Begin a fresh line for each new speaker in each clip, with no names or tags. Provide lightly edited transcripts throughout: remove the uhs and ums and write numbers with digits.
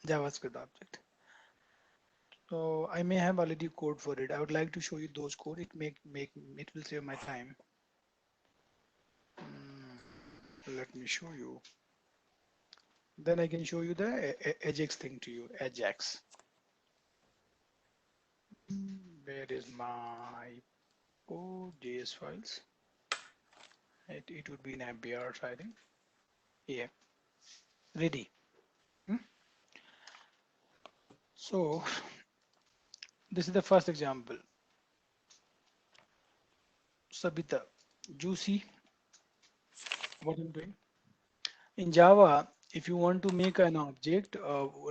JavaScript object. So I may have already code for it. I would like to show you those code. It will save my time. Let me show you. Then I can show you the Ajax thing to you. Ajax. Where is my JS files? It would be in MBR, I think. Yeah, ready. Hmm? So this is the first example. Sabita, you see what I'm doing? In Java, if you want to make an object,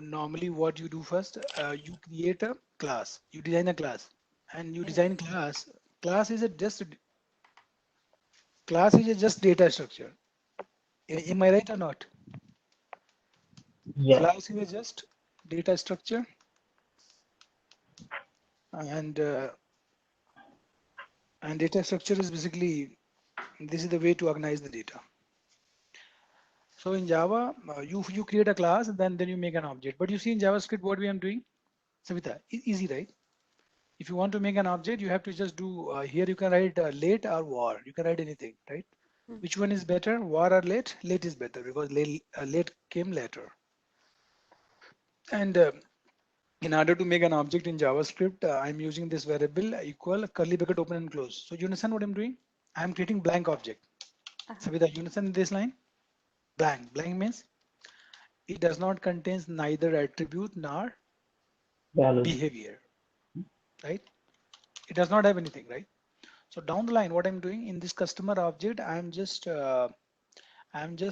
normally what you do first, you create a class, you design a class, and you
Yes.
design class. Class is a just class is a just data structure. Am I right or not?
Yeah.
Class is a just data structure, and uh, and data structure is basically this is the way to organize the data. So in Java, you create a class, then you make an object. But you see in JavaScript what we are doing, Savita, easy, right? If you want to make an object, you have to just do here. You can write late or var. You can write anything, right?
Mm.
Which one is better, var or late? Late is better because late came later. And in order to make an object in JavaScript, I'm using this variable equal curly bracket open and close. So you understand what I'm doing? I'm creating blank object.
Uh-huh.
Savita, you understand this line? Blank. Blank means it does not contains neither attribute nor
Value.
behavior, right? It does not have anything, right? So down the line, what I'm doing in this customer object, I'm just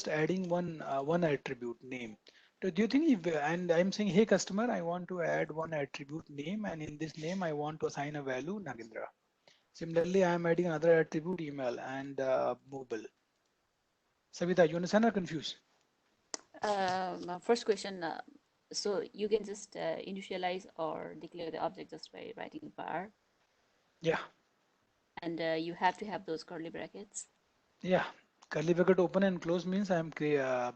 adding one attribute name. So do you think if and I'm saying, hey customer, I want to add one attribute name, and in this name I want to assign a value Nagendra. Similarly, I am adding another attribute email and mobile. Savita, you understand or confused?
First question. So you can just initialize or declare the object just by writing var,
Yeah,
and you have to have those curly brackets.
yeah. Curly bracket open and close means I am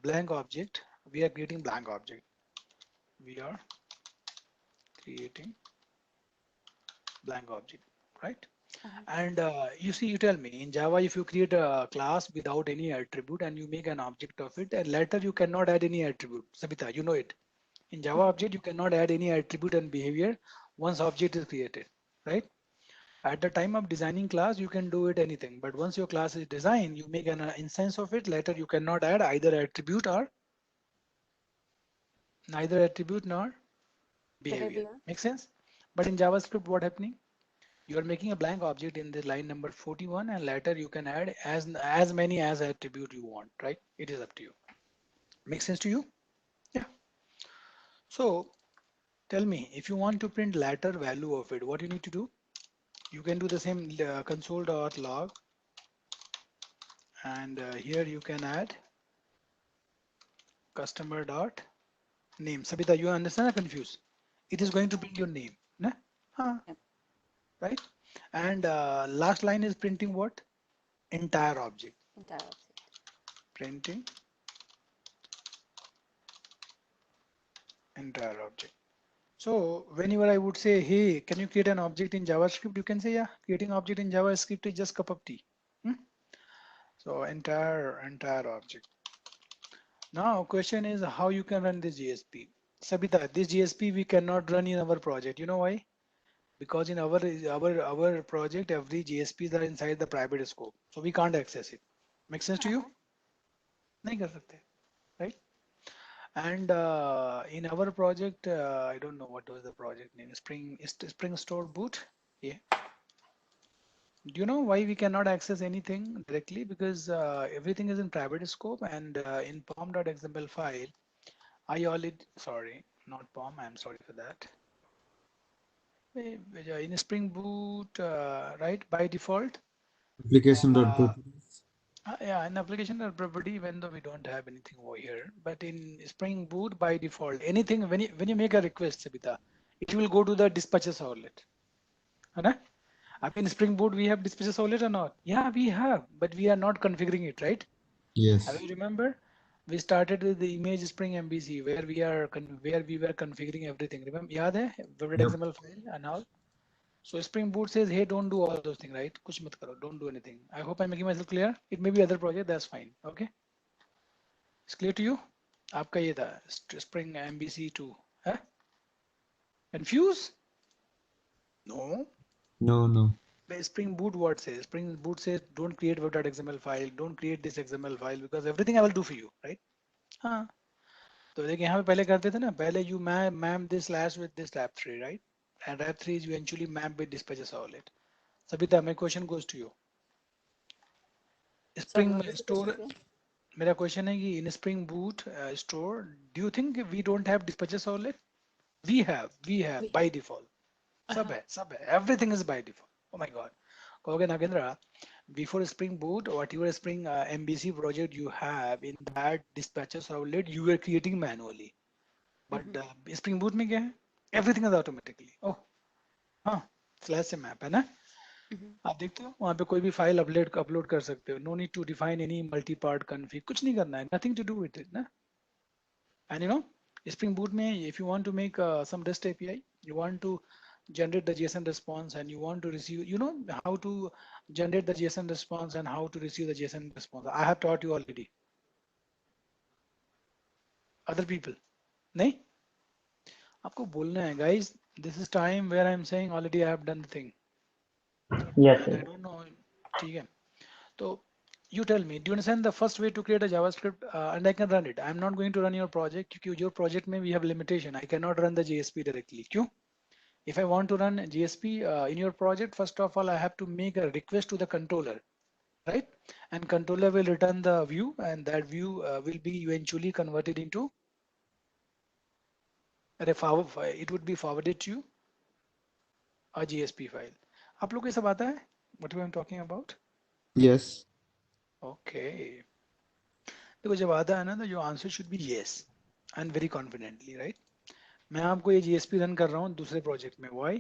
blank object. We are creating blank object. We are creating blank object, right?
Uh-huh.
And you see, you tell me in Java, if you create a class without any attribute and you make an object of it, and later you cannot add any attribute. Sabita, you know it. In Java
Mhm.
object, you cannot add any attribute and behavior once object is created, right? At the time of designing class, you can do it anything, but once your class is designed, you make an instance of it. Later, you cannot add either attribute or neither attribute nor behavior.
Behavior.
Make sense? But in JavaScript, what happening? You are making a blank object in the line number 41, and later you can add as many as attribute you want, right? It is up to you. Make sense to you? Yeah. So tell me, if you want to print latter value of it, what you need to do? You can do the same console.log, and here you can add customer dot name. Sabita, you understand or confused? It is going to print your name, nah? Huh,
Yep.
right? And last line is printing what? Entire object.
Entire object.
Printing entire object. So whenever I would say, hey, can you create an object in JavaScript? You can say, yeah, creating object in JavaScript is just cup of tea. Hmm? So entire object. Now question is how you can run this GSP. Sabita, this GSP we cannot run in our project. You know why? Because in our project, every GSPs are inside the private scope. So we can't access it. Make sense to you?
Uh-huh.
नहीं कर सकते, right? And in our project, I don't know what was the project name. Spring Store Boot. Yeah. Do you know why we cannot access anything directly? Because everything is in private scope, and in pom.xml file, I already, sorry, not pom, I'm sorry for that. In Spring Boot, right, by default,
Application dot
uh,
properties.
yeah, in application or property, even though we don't have anything over here, but in Spring Boot by default, anything when you make a request, Sabita, it will go to the dispatcher servlet. Right? I mean, Spring Boot, we have dispatcher servlet or not? Yeah, we have, but we are not configuring it, right? Have
Yes.
you remember? We started with the image Spring MVC where where we were configuring everything. Remember, याद है
Yep.
.xml file and all. So Spring Boot says, hey, don't do all those things, right? कुछ मत करो, don't do anything. I hope I'm making myself clear. It may be other project, that's fine. Okay, it's clear to you. आपका ये था Spring MVC2. Huh? Confused? No.
No, no.
Spring Boot what says? Spring Boot says don't create web.xml file, don't create this XML file because everything I will do for you, right? हाँ तो देखिए यहाँ पे पहले करते थे ना पहले you map this slash with this lab 3 right and lab 3 is eventually mapped with dispatches all it. Sabita, my question goes to you.
Sorry,
Spring
what was the question
store
again?
मेरा question है कि in Spring Boot store do you think we don't have dispatches all it? We have
We
by
have.
default.
Uh-huh.
सब है everything is by default. Oh my god. कहोगे Nagendra before Spring Boot whatever Spring MVC project you have in that dispatches outlet you were creating manually.
Mm-hmm.
But Spring Boot में क्या है? Everything is automatically. Oh हाँ slash से map है ना
Mm-hmm.
आप देखते हो वहाँ पे कोई भी फाइल अपलोड कर सकते हो no need to define any multi part config कुछ नहीं करना है nothing to do with it ना and you know Spring Boot में if you want to make some REST API you want to generate the JSON response and you want to receive you know how to generate the JSON response and how to receive the JSON response I have taught you already other people नहीं आपको बोलना है guys this is time where I'm saying already I have done the thing
Yes,
and
sir.
I don't know ठीक है तो you tell me, do you understand the first way to create a JavaScript and I can run it? I'm not going to run your project because your project may we have limitation. I cannot run the JSP directly. क्यों? If I want to run JSP in your project, first of all, I have to make a request to the controller, right? And controller will return the view and that view will be eventually converted into it would be forwarded to you a JSP file. आप लोग को ये सब आता है? What am I talking about?
Yes.
Okay. देखो जब आता है ना तो your answer should be yes and very confidently, right? मैं आपको ये जीएसपी रन कर रहा हूँ दूसरे प्रोजेक्ट में why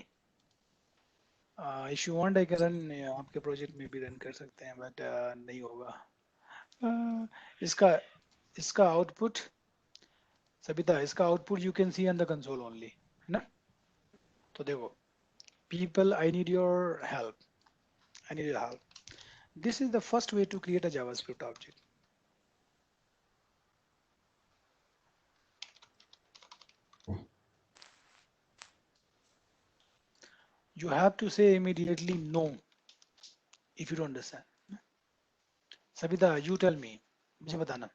if you want I can run आपके प्रोजेक्ट में भी रन कर सकते हैं बट नहीं होगा इसका इसका आउटपुट सबिता इसका output you can see on the console only है ना तो देखो people I need your help I need your help this is the first way to create a JavaScript object you have to say immediately no if you don't understand Sabita you tell me मुझे बताना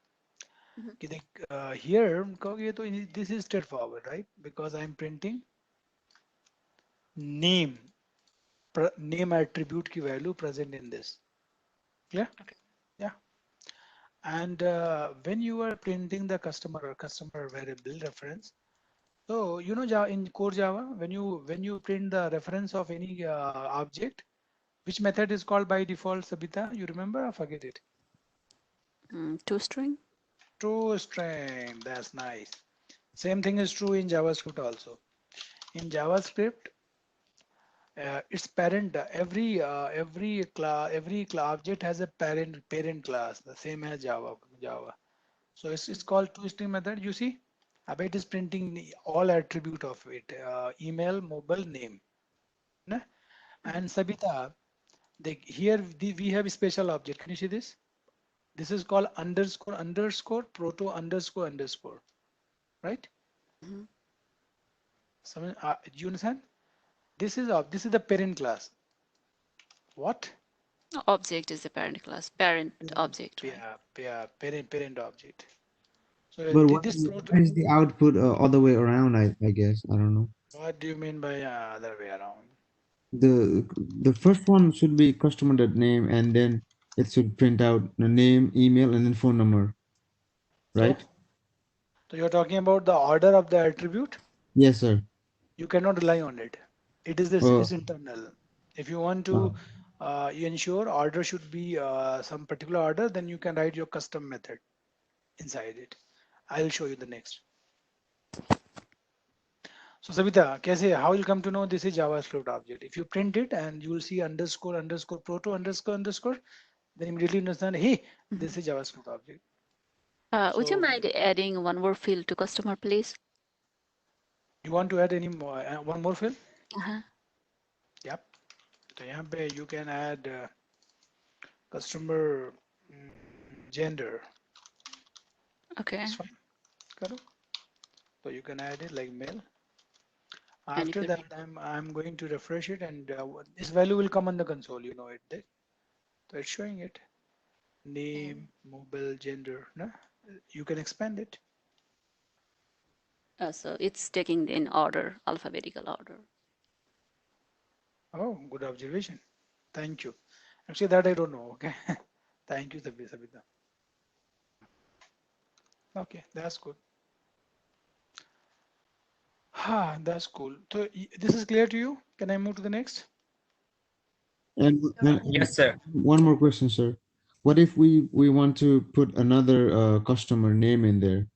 Mm-hmm.
कि देख here कहोगे तो this is straightforward right because I'm printing name name attribute की value present in this clear
Okay.
yeah and when you are printing the customer or customer variable reference so you know Java, in core Java when you print the reference of any object which method is called by default Sabita you remember or forget it
ToString.
toString that's nice same thing is true in JavaScript also in JavaScript its parent every object has a parent class the same as Java so it's called toString method you see अब it is printing all attribute of it email mobile name ना?
Mm-hmm.
And Sabita here we have a special object can you see this is called underscore proto underscore right
Mm-hmm.
do you understand this is the parent class what
Object is the parent class, parent object, right?
yeah, parent object. So
But
this
why is the output other way around? I guess I don't know.
what do you mean by other way around?
The the first one should be customer.name, and then it should print out the name, email, and then phone number,
So,
right?
so you're talking about the order of the attribute.
Yes, sir.
You cannot rely on it. It is this
Oh,
is internal. If you want to
oh.
you ensure order should be some particular order, then you can write your custom method inside it. I'll show you the next. So Savita, कैसे how you'll come to know this is JavaScript object? If you print it and you will see underscore proto underscore, then immediately understand, hey,
Mm-hmm.
this is JavaScript object.
Would you
So
mind adding one more field to customer, please?
you want to add any more, one more field?
Uh-huh.
Yep. So यहाँ पे you can add customer gender.
Okay.
It's fine. करो. So you can add it like male.
And if
After
you
that, I'm going to refresh it, and this value will come on the console. You know it. So it's showing it.
and
Name, mobile, gender. No? You can expand it.
so it's taking in order, alphabetical order.
Oh, good observation. Thank you. Actually, that I don't know. Okay. Thank you, Sabita. Okay, that's good. That's cool. So this is clear to you? Can I move to the next?
And
Yes, sir.
one more question, sir. What if we want to put another customer name in there?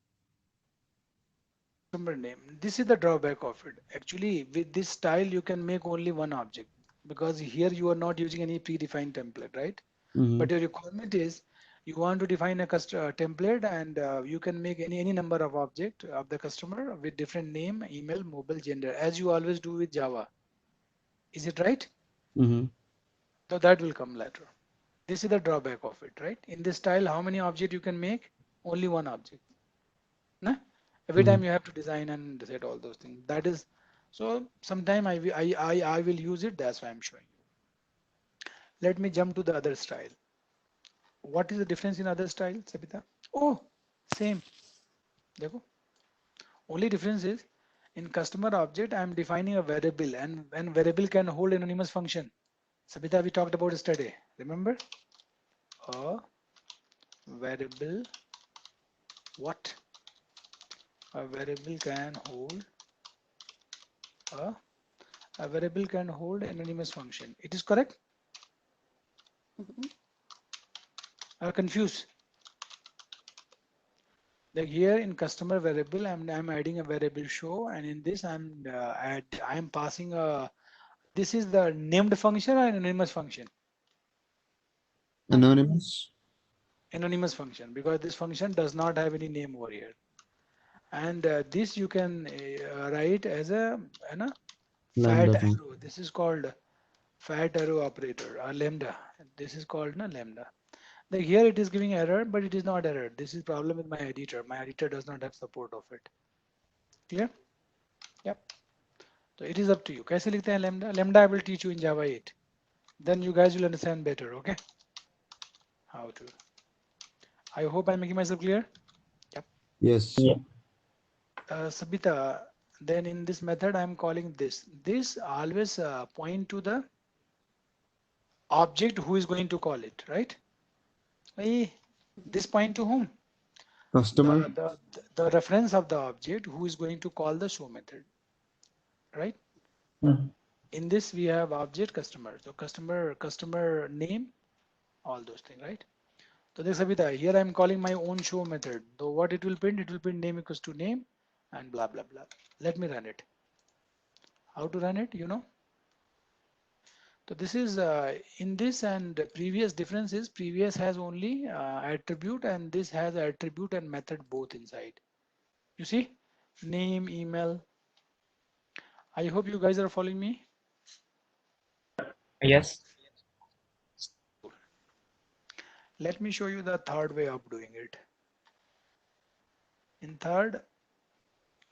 Customer name. This is the drawback of it. Actually, with this style, you can make only one object because here you are not using any predefined template, right?
Mm-hmm.
But your requirement is you want to define a template, and you can make any number of object of the customer with different name, email, mobile, gender, as you always do with Java. Is it right?
Mm-hmm.
So that will come later. This is the drawback of it, right? In this style, how many object you can make? Only one object. Nah? Every
Mm-hmm.
time you have to design and set all those things. That is, so sometime I will use it. That's why I'm showing you. Let me jump to the other style. What is the difference in other style, Sabita? Oh, same. देखो. Only difference is in customer object, I'm defining a variable, and variable can hold anonymous function. Sabita, we talked about yesterday. Remember? A variable, what? A variable can hold a, a variable can hold anonymous function. It is correct?
Mhm.
Are confused? Like here in customer variable, I'm adding a variable show, and in this I'm passing a. This is the named function or anonymous function?
Anonymous
Anonymous function, because this function does not have any name over here. And this you can write as a, fat
lambda function.
arrow. This is called fat arrow operator or lambda. This is called lambda. Like here it is giving error, but it is not error. This is problem with my editor. My editor does not have support of it. Clear? Yep. So it is up to you. कैसे लिखते हैं lambda? Lambda I will teach you in Java 8. Then you guys will understand better. Okay? How to? I hope I'm making myself clear. Yep.
Yes.
Yeah.
Sabita, then in this method, I'm calling this. This always point to the object who is going to call it, right? Eh, this point to whom?
Customer.
The reference of the object who is going to call the show method, right?
Mhm.
In this we have object customer. So customer name, all those things, right? So this Sabita, here I'm calling my own show method. So what it will print name equals to name and blah blah blah. Let me run it. How to run it, you know? So this is in this and previous differences. Previous has only attribute, and this has attribute and method both inside. You see, name, email. I hope you guys are following me.
Yes.
Let me show you the third way of doing it. In third,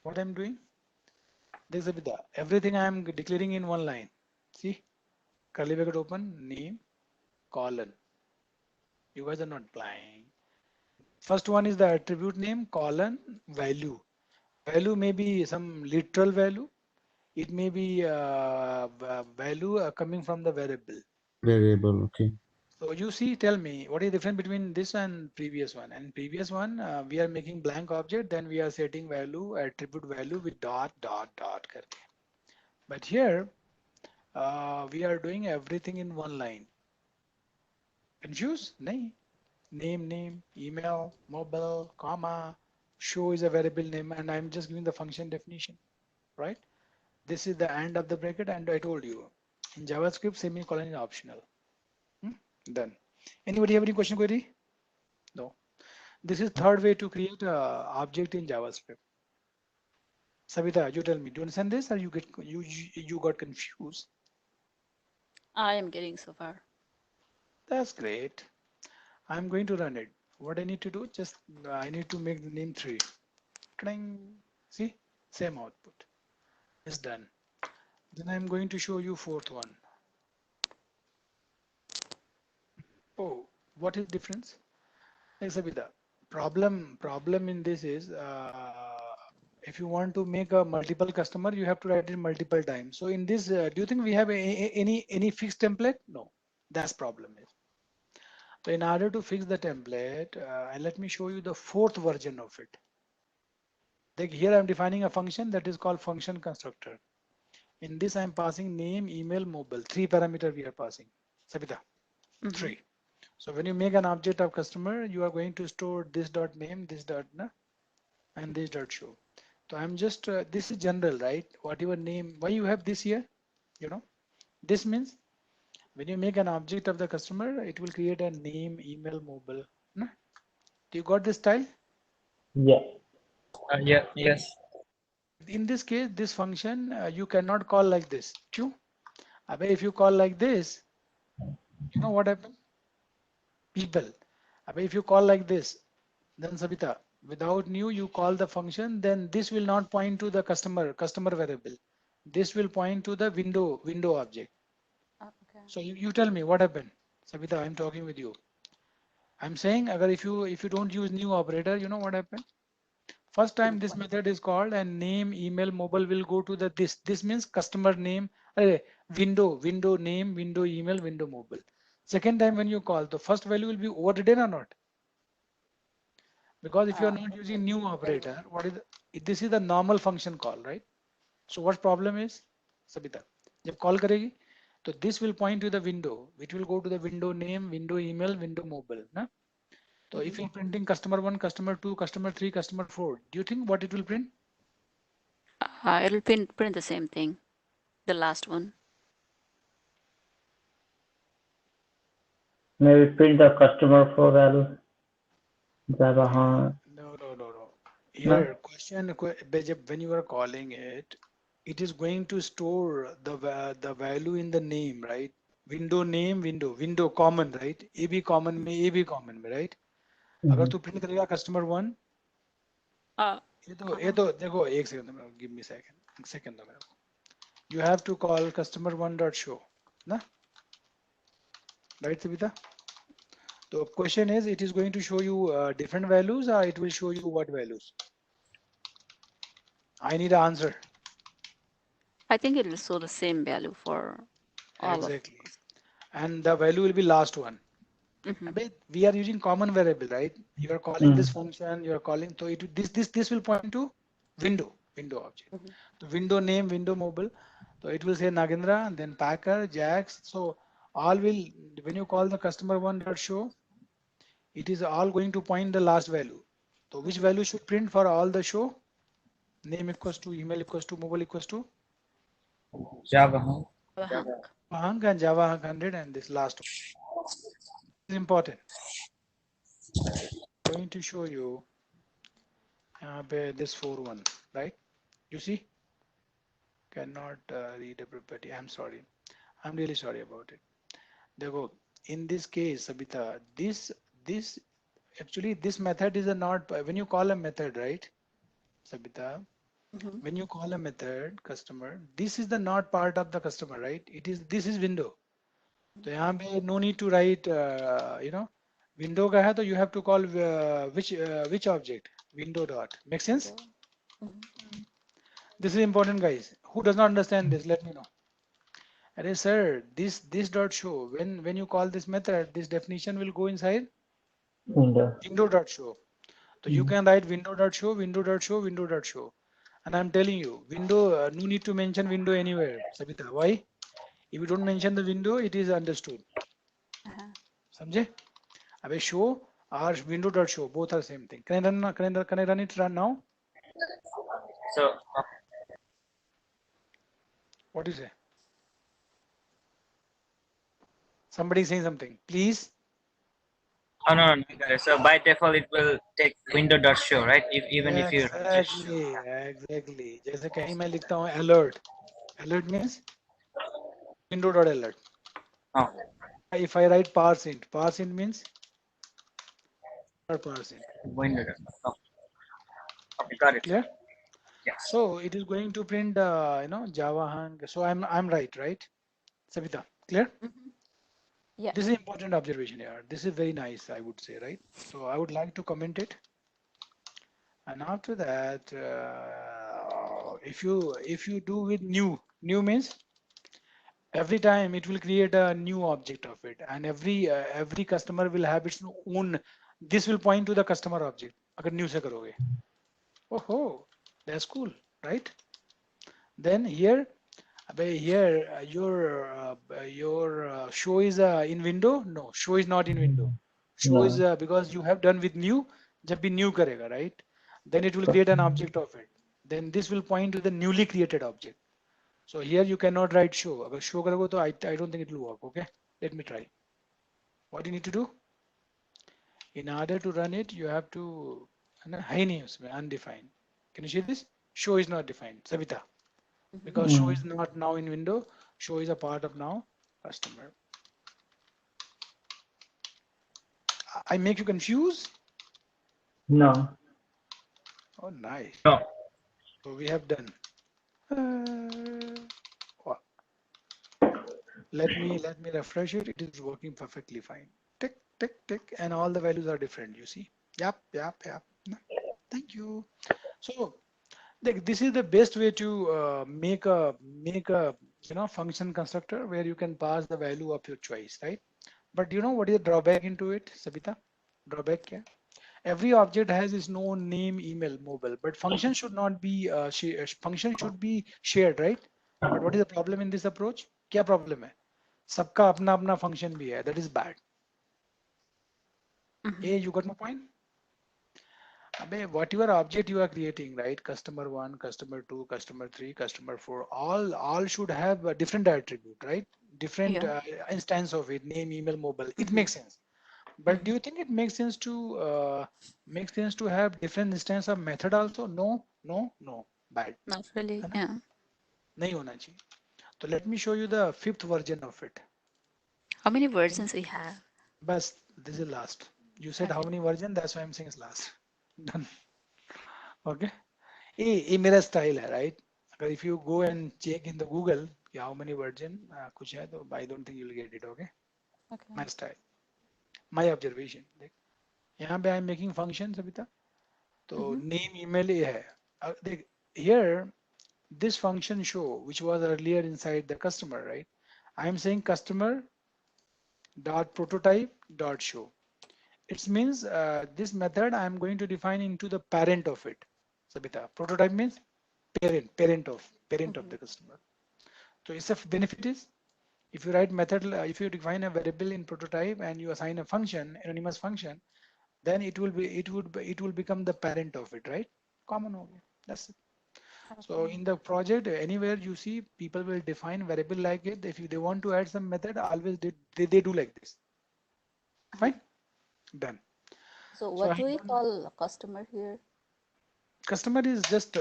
what I'm doing, this is everything I am declaring in one line. See, curly bracket open, name, colon. You guys are not blind. First one is the attribute name, colon, value. Value may be some literal value. It may be value coming from the variable.
Variable. Okay.
So you see, tell me, what is the difference between this and previous one? And previous one, we are making blank object, then we are setting value, attribute value with dot, dot, dot. करके. But here, we are doing everything in one line. Confused? nahi. Name, email, mobile, comma, show is a variable name, and I'm just giving the function definition, right? This is the end of the bracket, and I told you, in JavaScript, semicolon is optional. Hmm? Done. Anybody have any question, query? No. This is third way to create a object in JavaScript. Savita, you tell me, do you understand this or you got confused?
I am getting so far.
That's great. I'm going to run it. What I need to do, just I need to make the name 3. Cling. See, same output. It's done. Then I'm going to show you fourth one. Oh, what is difference? Like Sabita, problem in this is if you want to make a multiple customer, you have to write it multiple times. So in this, do you think we have any fixed template? No, that's problem is. So in order to fix the template, and let me show you the fourth version of it. Like here I'm defining a function that is called function constructor. In this I'm passing name, email, mobile. 3 parameter we are passing. Sabita, 3. So when you make an object of customer, you are going to store this dot name, this dot na, and this dot show. So I'm just this is general, right? Whatever name, why you have this here, you know, this means when you make an object of the customer, it will create a name, email, mobile. Na? Do you got this style?
Yeah.
Yes.
In this case, this function you cannot call like this. True? If you call like this, you know what happens? People. If you call like this, then Sabita, without new, you call the function, then this will not point to the customer variable. This will point to the window object.
Okay.
So you tell me what happened. Sabita, I'm talking with you. I'm saying agar if you don't use new operator, you know what happened? First time this method is called and name, email, mobile will go to the this. This means customer name, window name, window email, window mobile. Second time when you call, the first value will be overridden or not? Because if you are not using new operator, this is the normal function call, right? So what problem is, Sabita? जब call करेगी, तो this will point to the window, which will go to the window name, window email, window mobile, ना? So if you're printing customer 1, customer 2, customer 3, customer 4, do you think what it will print?
It'll print the same thing, the last one.
Maybe print the customer for value. Java, huh?
No.
No.
Here, when you are calling it, it is going to store the value in the name, right? Window name, window common, right? AB common में AB common में, right? अगर तू print करेगा customer 1, ये तो देखो एक second, give me second दो मेरे को. You have to call customer 1 dot show, ना? Right, Sabita? So question is, it is going to show you different values or it will show you what values? I need an answer.
I think it will show the same value for all
Exactly. And the value will be last one.
of.
We are using common variable, right? You are calling this function, you are calling, so this will point to window object. So window name, window mobile. So it will say Nagendra, then Packer, Jax. So all will, when you call the customer one dot show, it is all going to point the last value. So which value should print for all the show? Name equals to email equals to mobile equals to
Java, huh?
Pahang and Java 100 and this last one is important. Going to show you this 4-1, right? You see, cannot read a property. I'm sorry. I'm really sorry about it. देखो, in this case, Sabita, this actually this method is a not when you call a method, right, Sabita? When you call a method customer, this is the not part of the customer, right? This is window. तो यहाँ पे no need to write window का है तो you have to call which object window dot. Make sense? This is important, guys. Who does not understand this? Let me know. Arey sir, this dot show when you call this method, this definition will go inside
Window.
window dot show. So you can write window dot show, window dot show, window dot show. And I'm telling you, window no need to mention window anywhere, Sabita. Why? If you don't mention the window, it is understood. समझे? अबे show or window dot show, both are same thing. Can I run it now?
So
What do you say? Somebody saying something, please.
Oh no, no, I got it. So by default it will take window.show, right? If even if you just show.
exactly. जैसे कहीं मैं लिखता हूँ alert. Alert means window.alert.
Oh,
If I write parseInt means parseInt.
window. Oh, okay, got it.
Clear?
Yes.
So it is going to print, Java hang. So I'm right? Savita, clear?
Mm-hmm. Yeah.
This is important observation here. This is very nice, I would say, right? So I would like to comment it. And after that, if you do with new means every time it will create a new object of it, and every customer will have its own. This will point to the customer object. अगर new से करोगे. Oh, that's cool, right? Then here, your show is in window. No, show is not in window. Show is
No.
because you have done with new. जब भी new करेगा, right? Then it will create an object of it. Then this will point to the newly created object. So here you cannot write show. अगर show करोगे तो I don't think it will work. Okay, let me try. What you need to do? In order to run it, you have to है नहीं उसमें undefined. Can you see this? Show is not defined. Savita. Because show is not now in window, show is a part of now customer. I make you confused?
No.
Oh, nice.
No.
So we have done. What? Let me refresh it. It is working perfectly fine. Tick, tick, tick, and all the values are different. You see? Yep. Thank you. So this is the best way to make a function constructor where you can pass the value of your choice, right? But you know what is the drawback into it, Sabita? Drawback kya? Every object has its own name, email, mobile, but function should not be function should be shared, right? But what is the problem in this approach? क्या problem है? सबका अपना अपना function भी है. That is bad. Hey, you got my point? Abhay, whatever object you are creating, right? Customer one, customer two, customer three, customer four, all should have a different attribute, right? Different
Yeah.
instance of it, name, email, mobile. It makes sense. But do you think it makes sense to have different instance of method also? No. Bad.
Not really.
है ना?
Yeah.
नहीं होना चाहिए. So let me show you the fifth version of it.
How many versions we have?
But this is last. You said how
Okay.
many version? That's why I'm saying it's last. Done. Okay. ये मेरा style है, right? अगर if you go and check in the Google कि how many version कुछ है तो I don't think you'll get it. Okay.
Okay.
My style, my observation. देख यहाँ पे I'm making function सबिता. तो name email ये है. देख here this function show which was earlier inside the customer, right? I am saying customer dot prototype dot show. It means this method I am going to define into the parent of it. Sabita, prototype means parent of the customer. So its a benefit is if you write method, if you define a variable in prototype and you assign a function, anonymous function, then it will become the parent of it, right? Common over. That's it. So in the project, anywhere you see people will define variable like it. If they want to add some method, always they do like this. Fine, done.
So
So
what
I
do we
don't,
call a customer here?
customer is just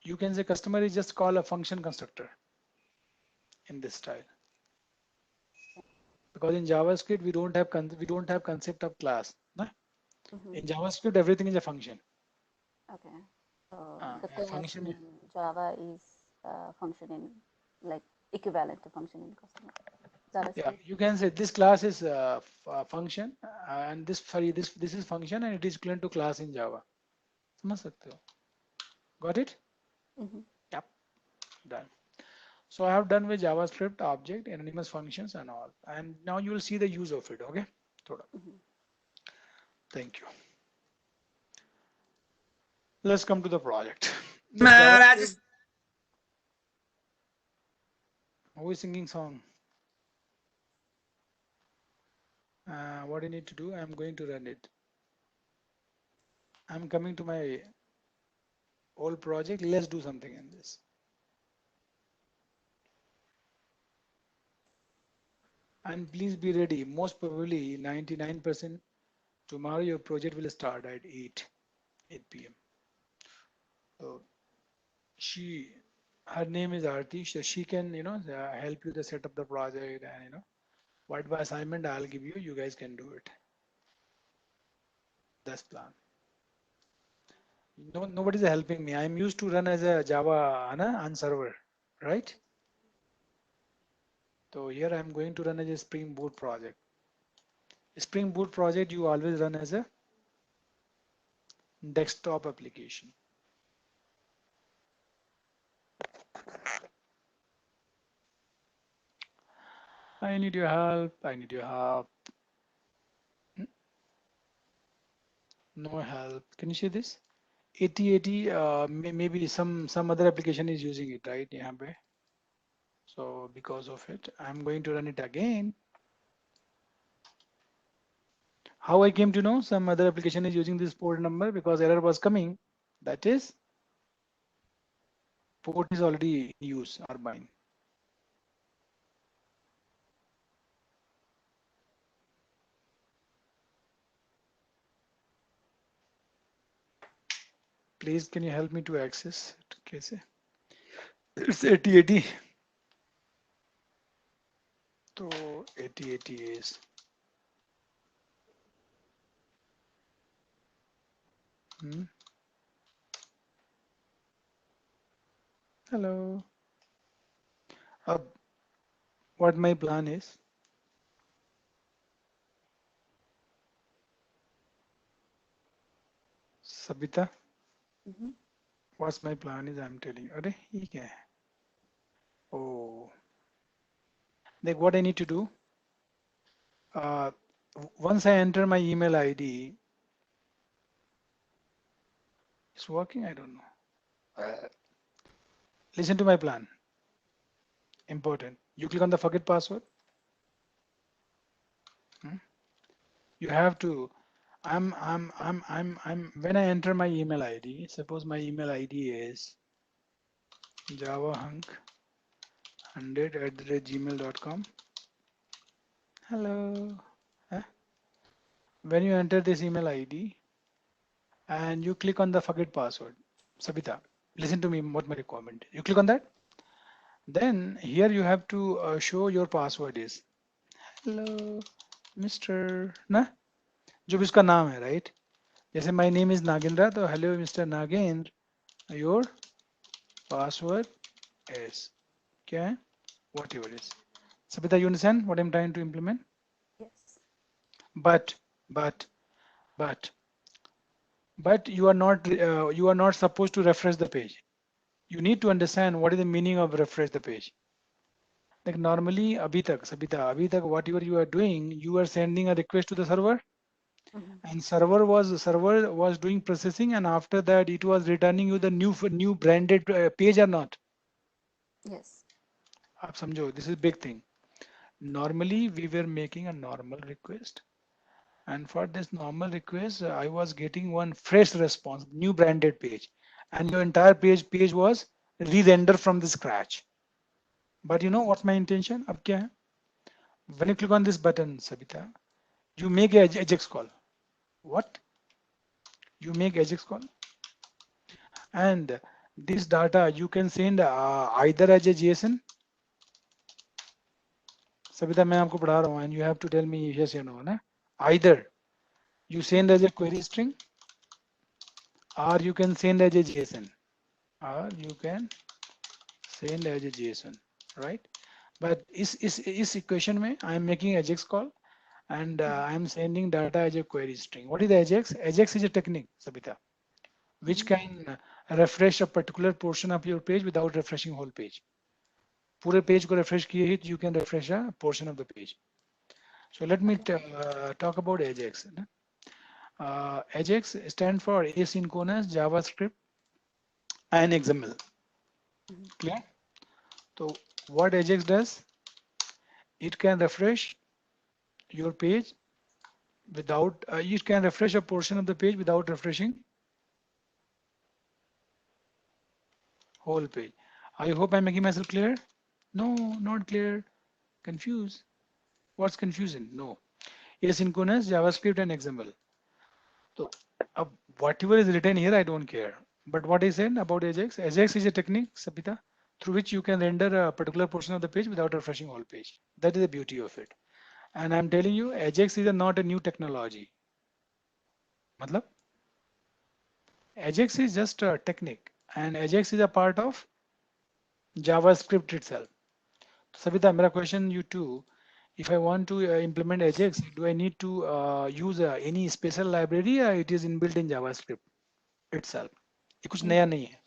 you can say customer is just call a function constructor in this style. Because in JavaScript we don't have concept of class. No? In JavaScript everything is a function.
Okay. The
A
class
function.
in Java is function in like equivalent to function in customer.
Yeah,
JavaScript.
you can say this class is function and this is function and it is equivalent to class in Java. समझ सकते हो? Got it? Yep, done. So I have done with JavaScript object, anonymous functions and all. And now you will see the use of it. Okay. थोड़ा. Thank you. Let's come to the project. This JavaScript. Who is singing song? What I need to do? I'm going to run it. I'm coming to my old project. Let's do something in this. And please be ready. Most probably 99%. Tomorrow your project will start at 8 p.m. So her name is Arti, so she can, help you to set up the project, and whatever assignment I'll give you, you guys can do it. That's plan. No, nobody's helping me. I'm used to run as a Java on server, right? So here I'm going to run as a Spring Boot project. Spring Boot project you always run as a desktop application. I need your help. I need your help. No help. Can you see this? 8080, maybe some other application is using it, right? यहाँ पे. So because of it, I'm going to run it again. How I came to know some other application is using this port number? Because error was coming. That is, port is already in use or mine. Please, can you help me to access it? कैसे? It's 8080. So 8080 is. Hello. What my plan is? Sabita, what's my plan is? I'm telling you. अरे ये क्या है? Oh, like what I need to do? Uh, Once I enter my email ID, it's working. I don't know. Listen to my plan. Important. You click on the forget password. You have to. When I enter my email ID, suppose my email ID is javahunk100@gmail.com. Hello. Huh? When you enter this email ID and you click on the forget password, Sabita, listen to me. What my requirement? You click on that. Then here you have to show your password is hello, Mr. ना जो भी उसका नाम है, right? जैसे my name is Nagendra, तो hello, Mr. Nagendra, your password is क्या है? Whatever it is. Sabita, you understand what I'm trying to implement?
Yes.
But you are not supposed to refresh the page. You need to understand what is the meaning of refresh the page. Like normally, Sabita, whatever you are doing, you are sending a request to the server, and server was doing processing, and after that, it was returning you the new branded page or not.
Yes.
आप समझो, this is big thing. Normally, we were making a normal request, and for this normal request, I was getting one fresh response, new branded page, and your entire page was re-render from the scratch. But you know what's my intention? अब क्या है? When you click on this button, Sabita, you make a Ajax call. What? You make Ajax call, and this data you can send either as a JSON. Sabita, मैं आपको पढ़ा रहा हूँ, and you have to tell me yes or no, ना? Either you send as a query string, or you can send as a JSON, or you can send as a JSON, right? But इस equation में I am making Ajax call, and I am sending data as a query string. What is the Ajax? Ajax is a technique, Sabita, which can refresh a particular portion of your page without refreshing whole page. पूरे page को refresh किए ही you can refresh a portion of the page. So let me talk about Ajax. Ajax stands for asynchronous JavaScript and XML. Clear? So what Ajax does? It can refresh your page without. You can refresh a portion of the page without refreshing whole page. I hope I'm making myself clear. No, not clear. Confused. What's confusing? No. Asynchronous JavaScript and XML. So whatever is written here, I don't care. But what I said about Ajax, Ajax is a technique, Sabita, through which you can render a particular portion of the page without refreshing whole page. That is the beauty of it. And I'm telling you, Ajax is not a new technology. Matlab, Ajax is just a technique, and Ajax is a part of JavaScript itself. Sabita, my question you too. If I want to implement Ajax, do I need to use any special library or it is inbuilt in JavaScript itself? ये कुछ नया नहीं है.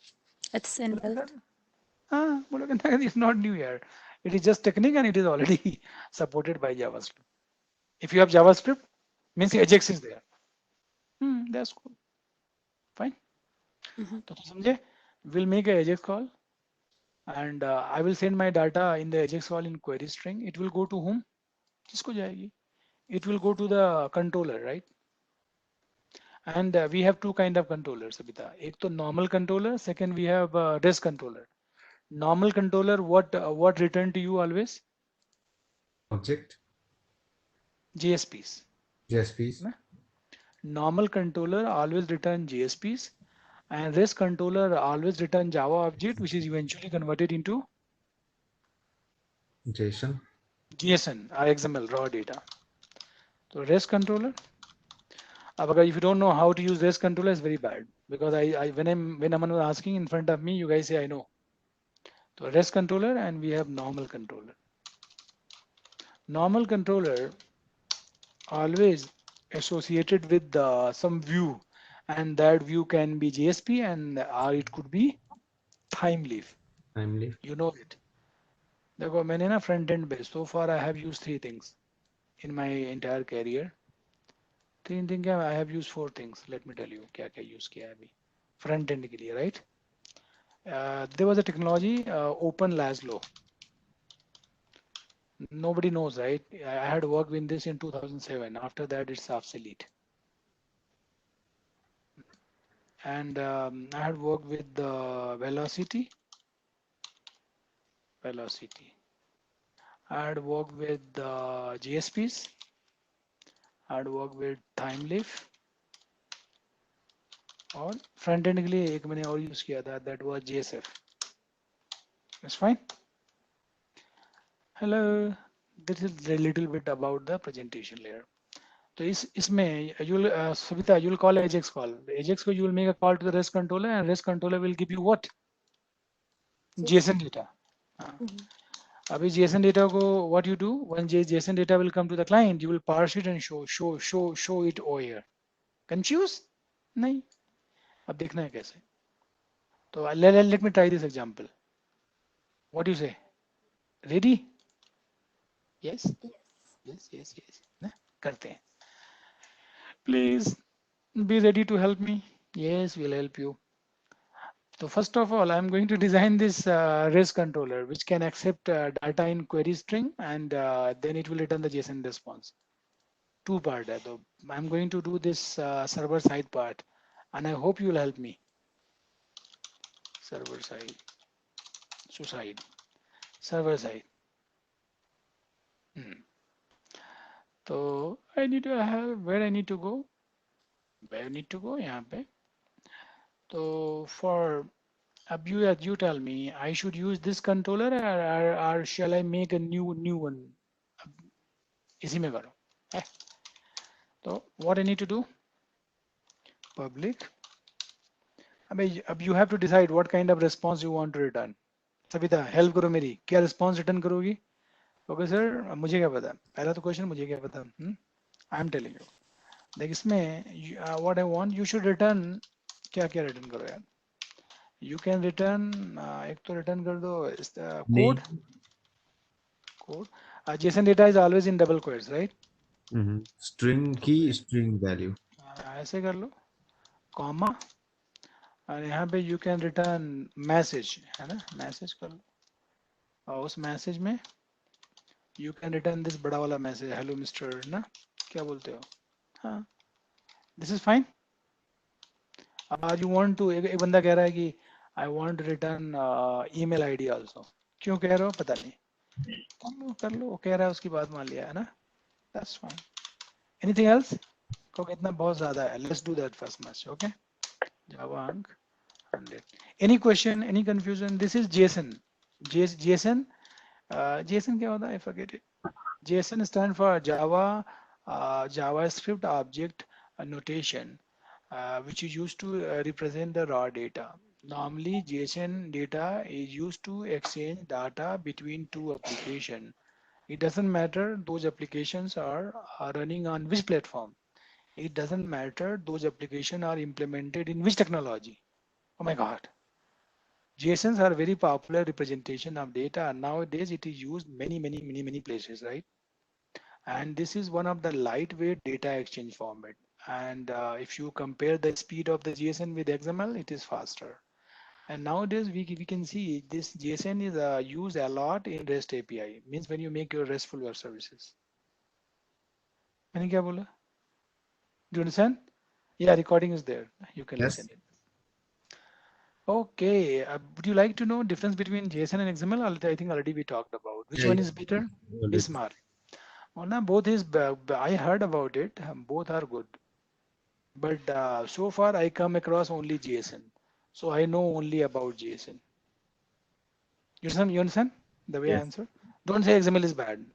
It's inbuilt.
हाँ, बोलोगे ना, it's not new here. It is just technique and it is already supported by JavaScript. If you have JavaScript, means Ajax is there. That's cool. Fine. तो समझे? We'll make a Ajax call and I will send my data in the Ajax call in query string. It will go to whom? किसको जाएगी? It will go to the controller, right? And we have two kind of controllers, Sabita. एक तो normal controller, second we have REST controller. Normal controller, what return to you always?
Object.
JSPs.
JSPs.
Na? Normal controller always return JSPs, and REST controller always return Java object, which is eventually converted into
JSON.
JSON or XML raw data. So REST controller. If you don't know how to use REST controller, it's very bad because when Aman was asking in front of me, you guys say I know. So REST controller and we have normal controller. Normal controller always associated with some view, and that view can be JSP and or it could be time leaf.
Timely.
You know it. देखो मैंने ना front end पे so far I have used three things in my entire career. तीन दिन क्या I have used four things. Let me tell you क्या क्या use किया है अभी front end के लिए, right? There was a technology open Laszlo. Nobody knows, right? I had worked with this in 2007. After that, it's obsolete. And I had worked with the Velocity. I had worked with the GSPs. I had worked with Timeleaf. और front end के लिए एक मैंने और use किया था, that was JSF. That's fine. Hello. This is a little bit about the presentation layer. तो इसमें you'll Savita, you'll call Ajax call. Ajax को you'll make a call to the REST controller, and REST controller will give you what? JSON data. अभी JSON data को what you do when JSON data will come to the client, you will parse it and show it over here. Confused? नहीं. अब देखना है कैसे. तो let me try this example. What do you say? Ready? Yes. Yes. ना? करते हैं. Please be ready to help me. Yes, we'll help you. So first of all, I'm going to design this REST controller, which can accept data in query string, and then it will return the JSON response. Two part. So I'm going to do this server side part, and I hope you will help me. Server side. Server side. So I need to have where I need to go. यहाँ पे. So for you tell me, I should use this controller or shall I make a new one? इसी में करो. So what I need to do? Public. अब you have to decide what kind of response you want to return. Savita help करो मेरी. क्या response return करोगी? Okay sir, मुझे क्या पता? पहला तो question मुझे क्या पता? I'm telling you. देख इसमें what I want, you should return. क्या return करो यार? You can return एक तो return कर दो code. JSON data is always in double quotes, right?
String key, string value.
ऐसे कर लो, comma, और यहाँ पे you can return message, है ना? Message कर लो, और उस message में you can return this बड़ा वाला message, hello Mr. ना? क्या बोलते हो? हाँ, this is fine. You want to एक बंदा कह रहा है कि I want to return email ID also. क्यों कह रहे हो? पता नहीं. कर लो, कह रहा है उसकी बात मान लिया है ना? That's fine. Anything else? तो कितना बहुत ज्यादा है. Let's do that first much. Okay. Java अंक 100. Any question? Any confusion? This is JSON. JSON. JSON क्या होता है? I forget it. JSON stand for Java JavaScript Object Notation, which is used to represent the raw data. Normally, JSON data is used to exchange data between two applications. It doesn't matter those applications are running on which platform. It doesn't matter those applications are implemented in which technology. Oh my God. JSONs are very popular representation of data. Nowadays, it is used many places, right? And this is one of the lightweight data exchange format. And if you compare the speed of the JSON with XML, it is faster. And nowadays we can see this JSON is used a lot in REST API. Means when you make your RESTful web services. मैंने क्या बोला? Do you understand? Yeah, recording is there. You can
Yes.
listen it. Okay. Would you like to know difference between JSON and XML? I think already we talked about. Which
Yeah,
one
yeah.
is better?
Got it.
Bismarck. Oh, no, both is. I heard about it. Both are good. But so far I come across only JSON. So I know only about JSON. You understand the way I
Yes.
answer? Don't say XML is bad.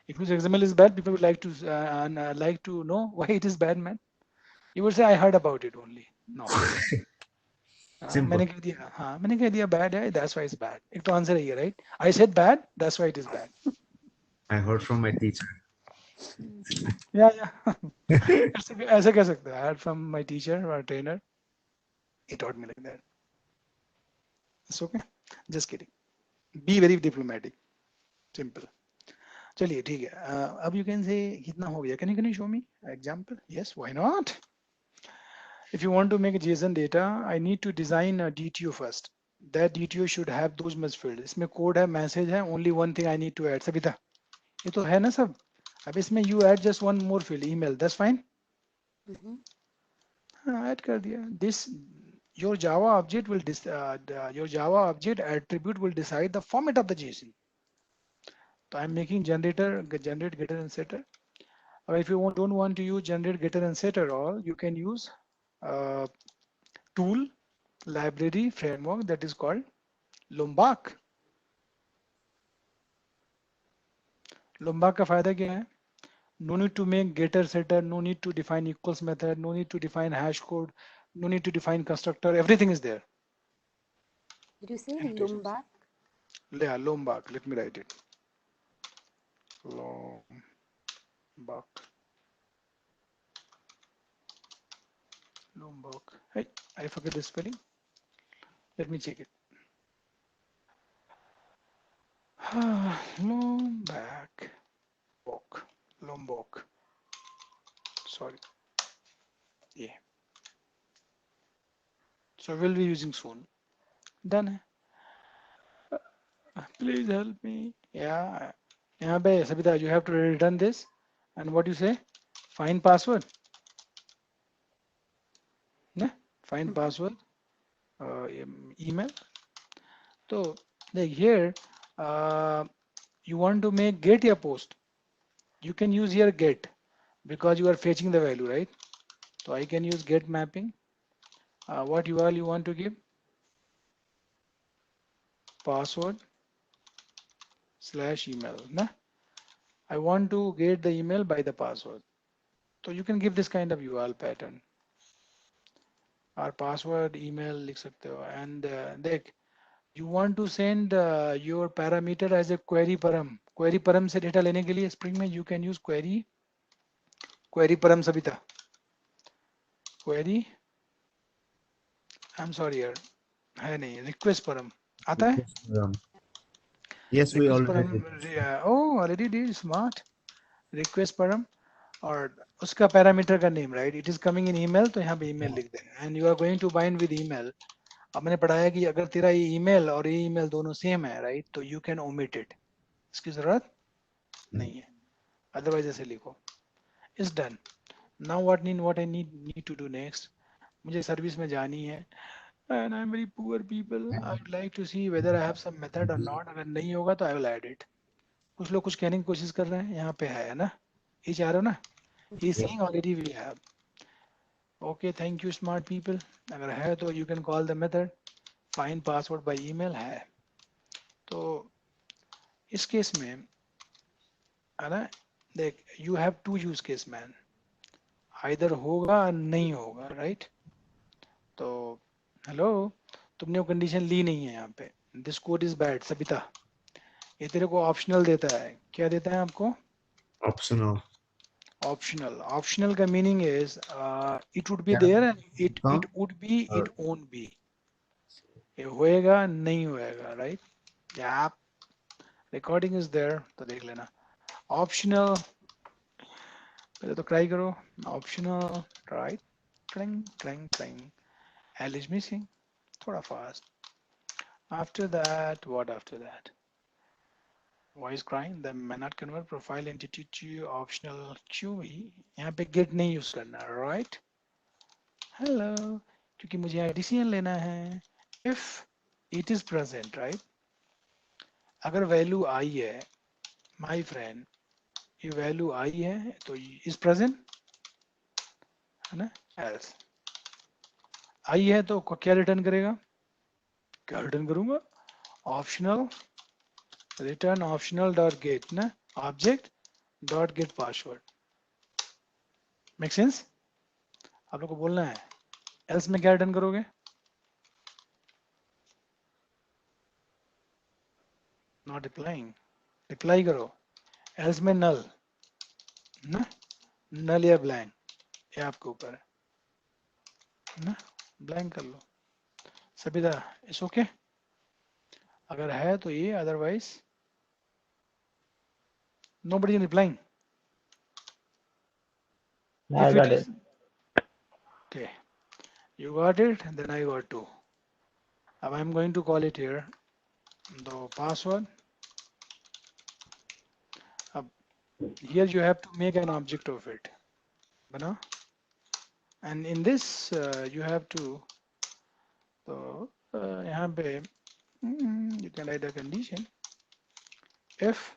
If you say XML is bad, people would like to like to know why it is bad, man. You would say I heard about it only. No.
Simple.
मैंने कह दिया bad है, that's why it's bad. एक तो answer है ये, right? I said bad, that's why it is bad.
I heard from my teacher.
Yeah. ऐसे कह सकते हैं. I heard from my teacher or trainer. He taught me like that. It's okay. Just kidding. Be very diplomatic. Simple. चलिए ठीक है. अब you can say कितना हो गया? Can you show me example? Yes, why not? If you want to make a JSON data, I need to design a DTO first. That DTO should have those much fields. इसमें code है, message है. Only one thing I need to add. Sabita, ये तो है ना सब. अब इसमें you add just one more field, email. That's fine. Add कर दिया. This your Java object will your Java object attribute will decide the format of the JSON. So I'm making generate getter and setter. Or if you don't want to use generate getter and setter all, you can use tool library framework that is called Lombok. Lombok का फायदा क्या है? No need to make getter setter, no need to define equals method, no need to define hash code, no need to define constructor. Everything is there.
Did you say
Annotations.
Lombok?
Yeah, Lombok. Let me write it. Lombok. Lombok. Hey, I forget the spelling. Let me check it. Lombok. Lombok. Sorry. Yeah. So we'll be using soon. Done. Please help me. Yeah. यहाँ पे Sabita, you have to return this. And what you say? Find password. Yeah. Find password. Email. So like here, you want to make get या post. You can use here get because you are fetching the value, right? So I can use get mapping. What URL you want to give? Password / email. Nah? I want to get the email by the password. So you can give this kind of URL pattern. Or password email लिख सकते हो. And देख, you want to send your parameter as a query param. Query param से data लेने के लिए Spring में you can use query param Sabita. Query. I'm sorry यार, है नहीं. Request param आता है?
Yes, we
Request
already
param.
did.
Oh, already did. Smart. Request param और उसका पैरामीटर का name, right? It is coming in email, तो यहाँ पे ईमेल लिख दें. And you are going to bind with email. अब मैंने पढ़ाया कि अगर तेरा ये ईमेल और ये ईमेल दोनों सेम है, राइट, तो यू कैन ओमिट इट. इसकी जरूरत नहीं है, अदरवाइज ऐसे लिखो. Is done. Now what I need to do next. मुझे सर्विस में जानी है and I am very poor people. I would like to see whether I have some method or not. अगर नहीं होगा तो आई विल ऐड इट. कुछ लोग कुछ कहने की कोशिश कर रहे हैं, यहाँ पे है ना, ये चाह रहे हो ना. He's saying already we have. Okay, thank you smart people. अगर है तो you can call the method find password by email है. तो इस केस में है ना, देख you have two use case man. Either होगा नहीं होगा, right? तो हेलो, तुमने वो कंडीशन ली नहीं है यहाँ पे. This code is bad Sabita. ये तेरे को ऑप्शनल देता है. क्या देता है आपको?
Optional.
ऑप्शनल का meaning is it would be
Yeah.
There and it
Huh?
Would be,
Or
it won't be. ये होएगा नहीं होएगा, राइट? या रिकॉर्डिंग इज देयर तो देख लेना. ऑप्शनल पहले तो ट्राई करो. Optional right. String string string. L is missing. थोड़ा fast. After that what after that? Voice crying the may not convert profile entity to optional QE. यहाँ पे get नहीं यूज करना, right? Hello, क्योंकि मुझे यहाँ डिसीजन लेना है. If it is present, right? अगर वैल्यू आई है, my friend, ये वैल्यू आई है तो is present है ना. Else आई है तो क्या रिटर्न करेगा? क्या रिटर्न करूंगा? Optional return optional dot get ना, object dot get password. Make sense? आप लोग को बोलना है. एल्स में क्या रिटर्न करोगे? Not replying. रिप्लाई करो. एल्स में नल ना, नल या ब्लैंक, ये आपके ऊपर है ना. ब्लैंक कर लो. Sabita it's okay. अगर है तो ये, otherwise nobody is replying.
I
if it
got
is
it.
Okay, you got it, then I got two. अब I'm going to call it here the password. अब here you have to make an object of it, बना. And in this you have to, तो यहाँ पे you can write a condition if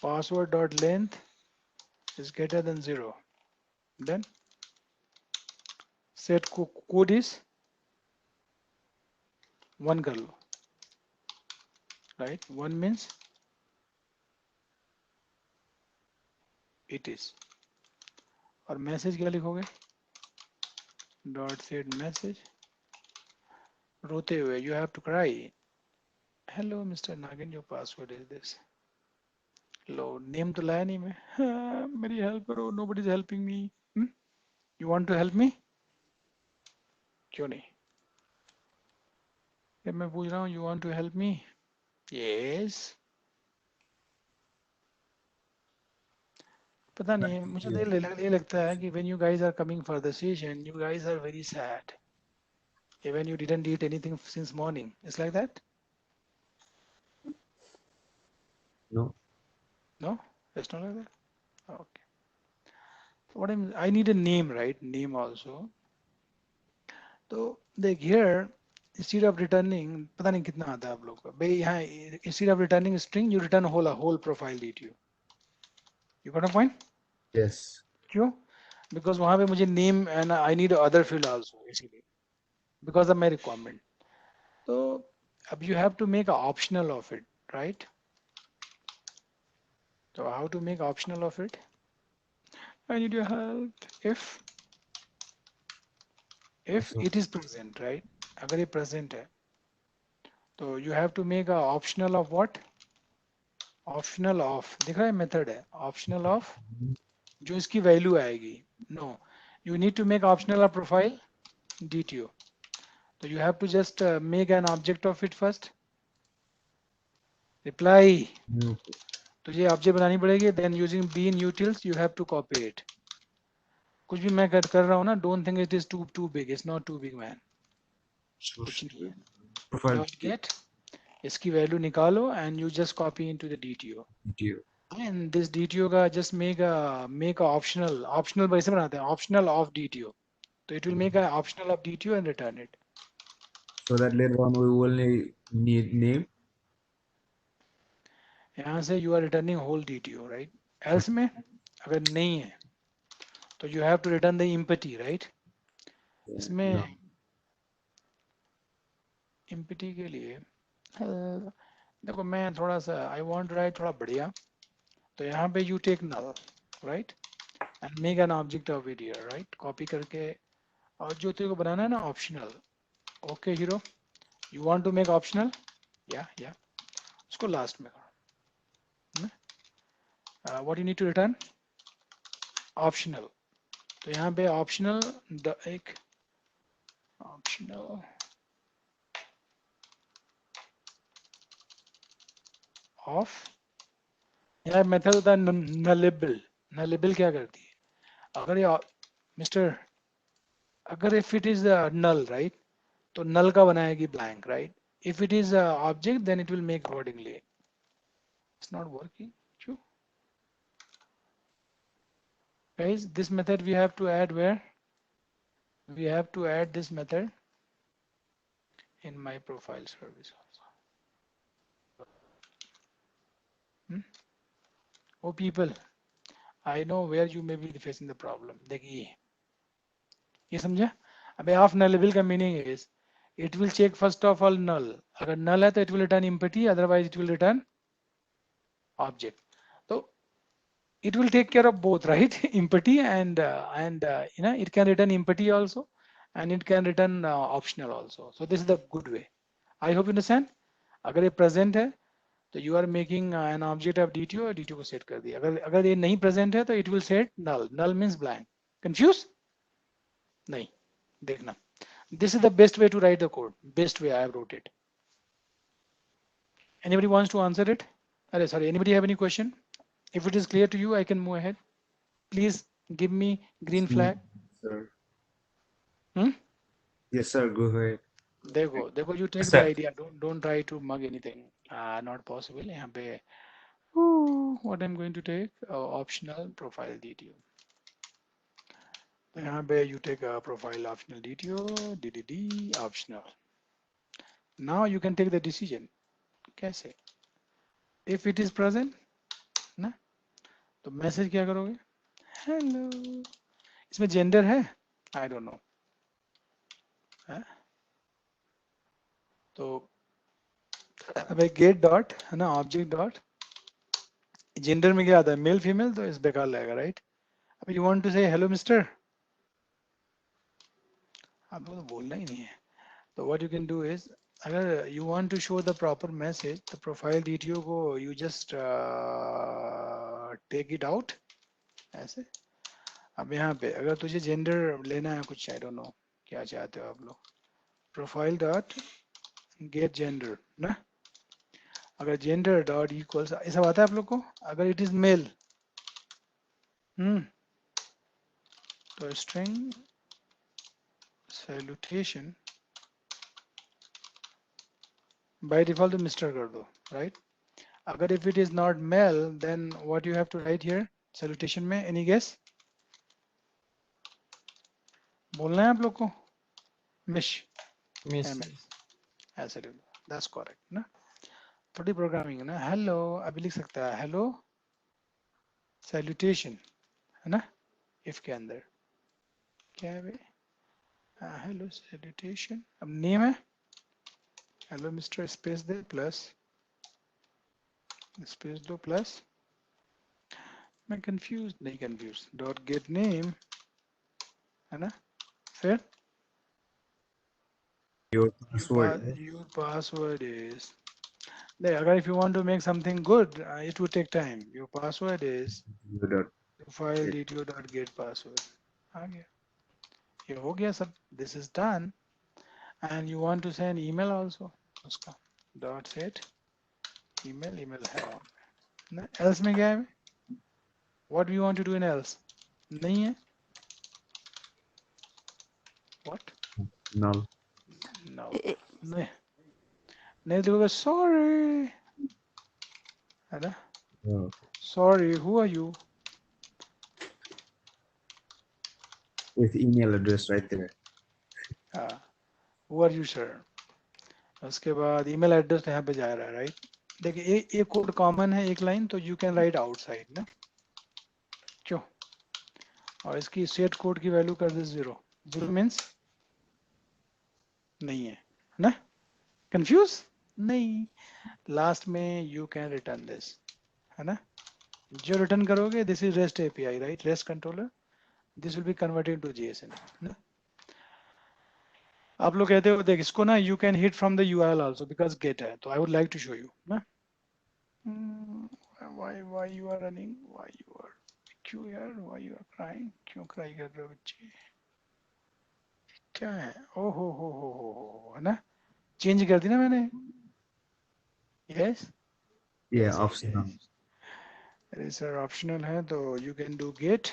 password dot length is greater than 0, then set code is 1 कर लो, right? 1 means it is. और message क्या लिखोगे? Dot set message. रोते हुए you have to cry, hello Mr. Nagin, your password is this. Low name तो लाया नहीं मैं. हाँ, मेरी हेल्प करो. nobody is helping me. You want to help me? क्यों नहीं? जब मैं पूछ रहा हूँ you want to help me? Yes. पता नहीं, मुझे तो ये लगता है कि when you guys are coming for the session, you guys are very sad. Even you didn't eat anything since morning. It's like that?
no.
No? It's not like that? Okay. So what I need a name, right? Name also. तो देख here, instead of returning, पता नहीं कितना आता है आप लोग का भाई यहाँ, instead of returning string you return whole profile detail. You got a point?
Yes.
क्यों? Because वहाँ पे मुझे name and I need other field also इसीलिए, because of my requirement. तो अब you have to make a optional of it, right? So how to make optional of it? I need your help. If it is present, right? अगर ये present है तो you have to make a optional of what? Optional of, दिख रहा है method है optional of जो इसकी value आएगी. No, you need to make optional of profile DTO. So you have to just make an object of it first. Reply.
Okay.
तुझे object बनानी पड़ेगी. Then using bean utils you have to copy it. कुछ भी मैं कर रहा हूँ ना, don't think it is too big. It's not too big, man.
So
कुछ नहीं है.
profile
Dot get इसकी value निकालो and you just copy into the DTO.
video.
And this DTO का just make a optional वैसे बनाते हैं, optional of DTO. So it will make a optional of DTO and return it.
So that later on we only need name.
यहाँ से you are returning whole DTO, right? Else में अगर नहीं है तो you have to return the empty, right?
Yeah,
इसमें
no.
empty के लिए देखो मैं थोड़ा सा I want to write थोड़ा बढ़िया, तो यहाँ पे you take null, right? And make an object of it here, right? Copy करके और जो तेरे को बनाना है ना optional, okay hero, you want to make optional, yeah, उसको last में करो, what you need to return optional, तो यहाँ पे optional एक optional of, यहाँ मेथड होता है nullable, nullable क्या करती है, अगर ये मिस्टर अगर if it is null, right, तो null का बनाएगी blank, right? If it is object, then it will make accordingly. It's not working. True. Guys, this method we have to add where? We have to add this method in my profile service also. Oh people, I know where you may be facing the problem. देखिए ये समझा? अबे off nullable का meaning is it will check first of all null. अगर null है तो it will return empty, otherwise it will return object. So it will take care of both, right? Empty and you know, it can return empty also, and it can return optional also. So this is the good way. I hope you understand. अगर ये present है तो you are making an object of DTO और DTO को set कर दिया. अगर ये नहीं present है तो it will set null. Null means blank. Confused? नहीं. देखना. This is the best way to write the code. Best way I have wrote it. Anybody wants to answer it? Sorry. Anybody have any question? If it is clear to you, I can move ahead. Please give me green flag.
Sir.
Hmm?
Yes, sir. Go ahead.
देखो you take
Yes,
the
sir.
idea. Don't try to mug anything. Not possible. यहाँ पे what I'm going to take optional profile DTO. यहाँ पे you take a profile optional DTO DDD optional. Now you can take the decision. कैसे? If it is present, ना तो message क्या करोगे? Hello. इसमें gender है? I don't know. है? तो अब गेट डॉट है ना ऑब्जेक्ट डॉट जेंडर में क्या आता है मेल फीमेल तो इस बेकार लगेगा राइट अब you want to say hello mister आपको तो बोलना ही नहीं है तो what you can do is अगर you want to show the proper message तो प्रोफाइल डीटीओ को you just take it out ऐसे अब यहाँ पे अगर तुझे जेंडर लेना है कुछ आई डोंट नो क्या चाहते हो आप लोग प्रोफाइल डॉट गेट जेंडर ना अगर जेंडर डॉट इक्वल्स ऐसा आता है आप लोग को अगर इट इज मेल तो स्ट्रिंग सैल्यूटेशन बाय डिफॉल्ट तो मिस्टर कर दो राइट अगर if it is not male then what you have to write here salutation में एनी गेस बोलना है आप लोग को मिश ऐसे लिख दो दैट्स करेक्ट ना थोड़ी प्रोग्रामिंग है ना हेलो अभी लिख सकता है हेलो सैल्यूटेशन है ना इफ के अंदर क्या है हेलो सैल्यूटेशन अब नेम है हेलो मिस्टर स्पेस दे प्लस स्पेस दो प्लस मैं कंफ्यूज नहीं कंफ्यूज डॉट गेट नेम है ना फिर
Your password.
your password is अगर if you want to make something good it would take time your password is
You dot.
file dto.get password आ गया ये हो गया सब this is done and you want to send email also उसका dot set email है ना else में क्या है what do you want to do in else नहीं है what
Null.
no नहीं नहीं देखोगे sorry है ना
Oh.
sorry who are you
With email address right there.
who are you sir उसके बाद ईमेल एड्रेस यहाँ पे जा रहा है राइट देखिए एक कोड कॉमन है एक लाइन तो यू कैन राइट आउटसाइड ना क्यों और इसकी सेट कोड की वैल्यू कर दे 0. 0 मीन्स नहीं है ना, कंफ्यूज नहीं. लास्ट में यू कैन रिटर्न दिस, है ना. जो रिटर्न करोगे this is REST API, right, REST controller. This will be converted to JSON ना. आप लोग कहते हो देख इसको ना, you can hit from the URL also because GET है, तो I would like to show you ना. Why you are running, why you are, क्यों यार, व्हाई यू आर क्राइंग, क्यों क्राई कर रहे हो बच्चे, क्या है. ओ हो, है ना. चेंज कर दी ना मैंने. यस
Yeah,
सही है.
optional.
अरे सर ऑप्शनल है तो you can do get.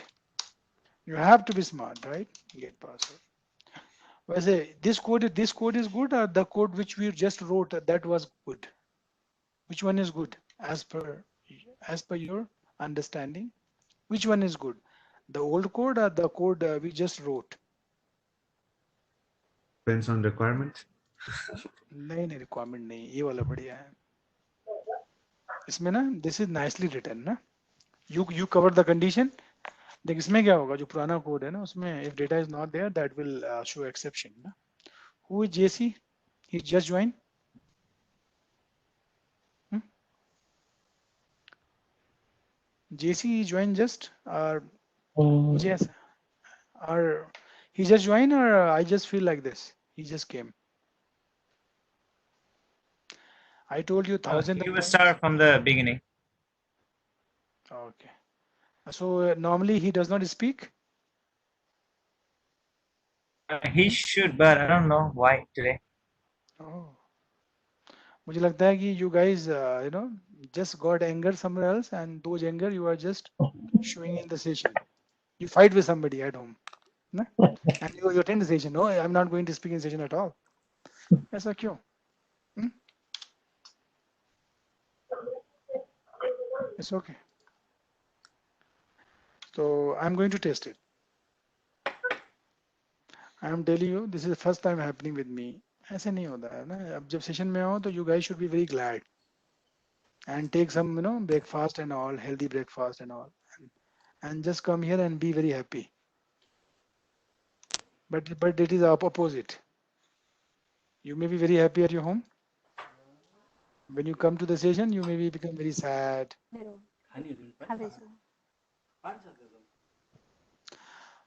You have to be smart, right. Get password. वैसे this code is good, or the code which we just wrote that was good? Which one is good as per your understanding? Which one is good? The old code or the code we just wrote?
Depends on requirement.
नहीं requirement नहीं, ये वाला बढ़िया है. इसमें ना this is nicely written ना. You cover the condition. देख इसमें क्या होगा, जो पुराना कोड है ना उसमें if data is not there that will show exception ना. Who is JC? He just join. JC joined just, or yes, or he just joined, or I just feel like this. He just came. I told you thousand
He
of
will
times.
start from the beginning.
Okay. So normally he does not speak.
He should, but I don't know why today.
Oh. मुझे लगता है कि you guys, just got anger somewhere else, and those anger you are just showing in the session. You fight with somebody at home, ना? And you attend the session. No, I'm not going to speak in session at all. ऐसा क्यों? It's okay. So I'm going to test it. I am telling you, this is the first time happening with me. ऐसे नहीं होता है ना. अब जब session में हो तो you guys should be very glad and take some breakfast and all, healthy breakfast and all, and just come here and be very happy. But it is opposite. You may be very happy at your home. When you come to the session, you maybe become very sad.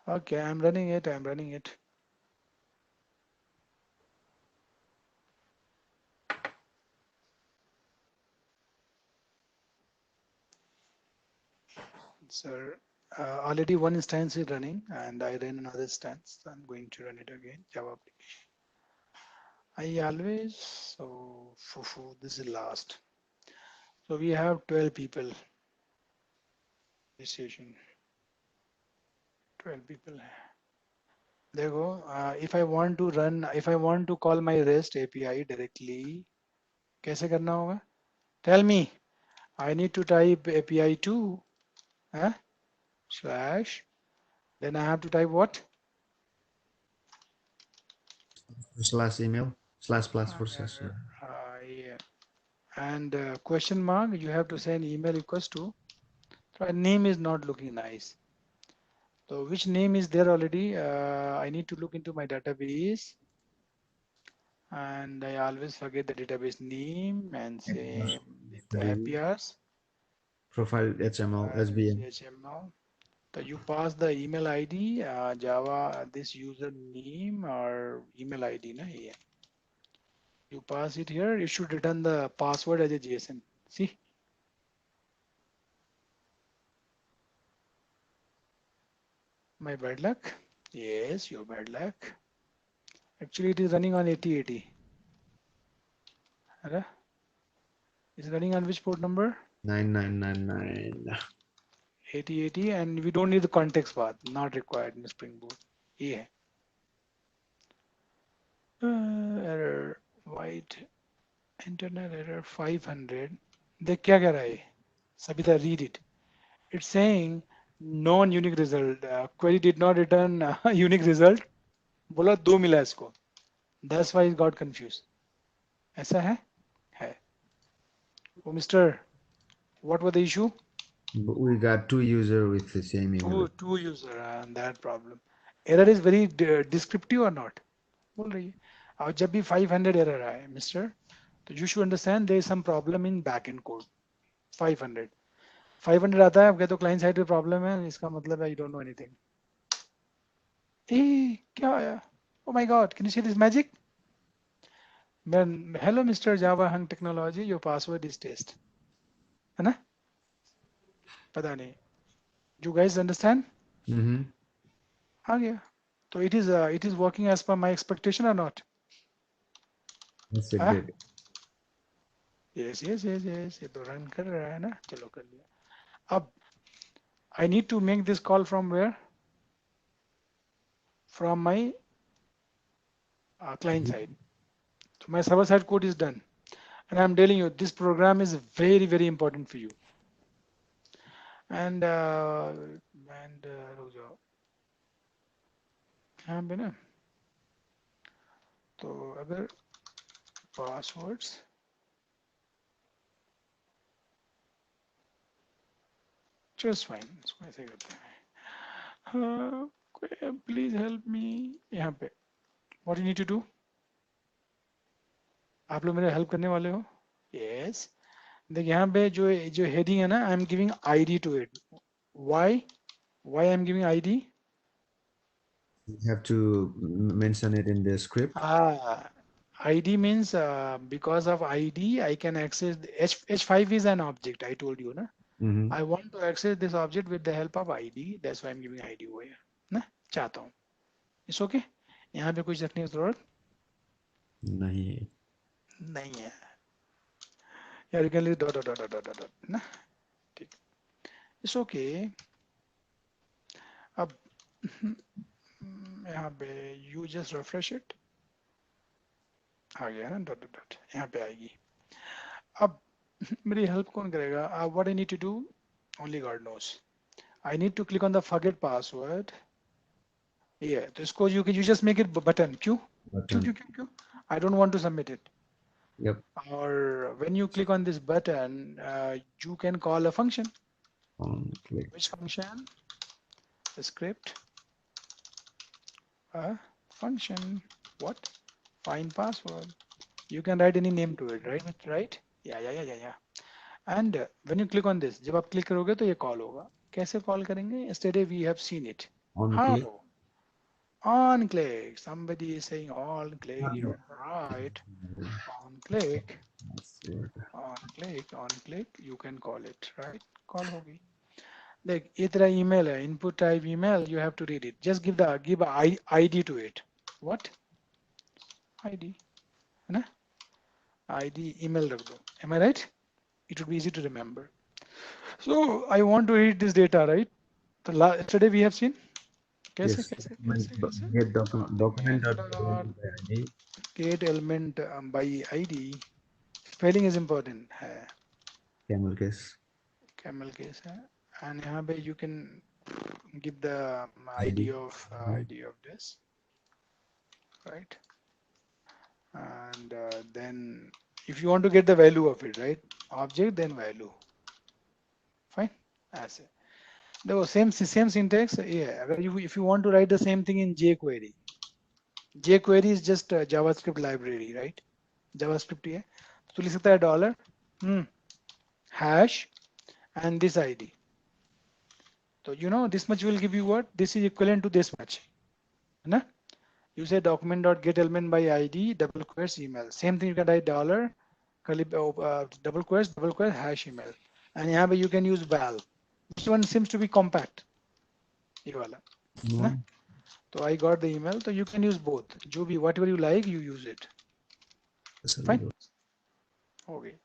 Okay, I'm running it. I'm running it. Sir, already one instance is running, and I ran another instance. So I'm going to run it again. Java application. I always, so this is last. So we have 12 people. This session, 12 people. There you go. If I want to call my REST API directly, कैसे करना होगा? Tell me. I need to type API2, slash. Then I have to type what?
Slash email slash plus process.
Yeah. And question mark, you have to send email equals to. So name is not looking nice. So which name is there already? I need to look into my database. And I always forget the database name and same the APIs.
Profile HTML SVN.
HTML. So you pass the email ID, Java, this user name or email ID. Na? Yeah. You pass it here, it should return the password as a JSON. See? My bad luck? Yes, your bad luck. Actually, it is running on 8080. It's running on which port number?
9999.
8080, and we don't need the context path, not required in Spring Boot. Yeah. Error, white, internet error 500. देख क्या कह रहा है? Sabita, read it. It's saying non-unique result. Query did not return unique result. बोला 2 मिला इसको. That's why it got confused. ऐसा है? है. Oh, Mr. What was the issue?
But we got two users with the same email.
two user and that problem. Error is very descriptive or not? बोल रही है और जब भी 500 error आए मिस्टर तो you should understand there is some problem in backend code 500 500 आता है अब कहते हो क्लाइंट साइड पे प्रॉब्लम है इसका मतलब है you don't know anything ए क्या आया oh my god can you see this magic man hello Mr. Java Hung Technology your password is test है ना पता नहीं you guys understand
Mm-hmm.
आ गया तो it is working as per my expectation or not
That's a
हाँ
great.
yes yes yes yes ये तो run कर रहा है ना चलो कर लिया अब I need to make this call from where from my client side so my server side code is done and I'm telling you this program is very very important for you and रुक जाओ यहाँ पे ना तो अगर passwords just fine इसको ऐसे करते हैं please help me यहाँ पे what you need to do आप लोग मेरे हेल्प करने वाले हो yes देखिए यहाँ पे जो जो हेडिंग है ना I am giving ID to it why I am giving ID
You have to mention it in the script.
ID means because of ID I can access H5 is an object I told you na
Mm-hmm.
I want to access this object with the help of ID that's why I'm giving ID over here ना चाहता हूँ it's okay यहाँ पे कुछ रखने की जरूरत
नहीं.
नहीं है यार you can leave dot ना ठीक it's okay अब यहाँ पे you just refresh it आ गया ना डॉट डॉट डॉट यहाँ पे आएगी अब मेरी हेल्प कौन करेगा what I need to do only God knows I need to click on the forget password ये तो इसको you just make it button क्यों क्यों
Button.
क्यों क्यों क्यों I don't want to submit it
Yep.
और when you click on this button you can call a function
On click.
which function the script a function what find password you can write any name to it right yeah and when you click on this जब आप click करोगे तो ये call होगा कैसे call करेंगे yesterday we have seen it
On
how
click.
on click somebody is saying on click you're right on click
Password.
on click you can call it right call होगी देख ये तेरा email है input type email you have to read it just give a ID to it what ID है ना ID email रख दो am I right it would be easy to remember so I want to read this data right so yesterday we have seen कैसे
Yes.
कैसे कैसे कैसे
Get document dot
dot
by ID.
get element by ID spelling is important है
Camel case.
camel case है and यहाँ पे you can give the
ID.
ID of this right and then if you want to get the value of it right object then value fine ऐसे देखो same syntax yeah अगर if you want to write the same thing in jQuery jQuery is just a JavaScript library right JavaScript ही है तो लिख सकता है dollar hash and this ID so you know this much will give you what this is equivalent to this much है ना you say document dot get element by ID double quotes email same thing you can write dollar curly double quotes hash email and यहाँ पे you can use val this one seems to be compact ये वाला है ना तो I got the email so you can use both जो भी whatever you like you use it fine okay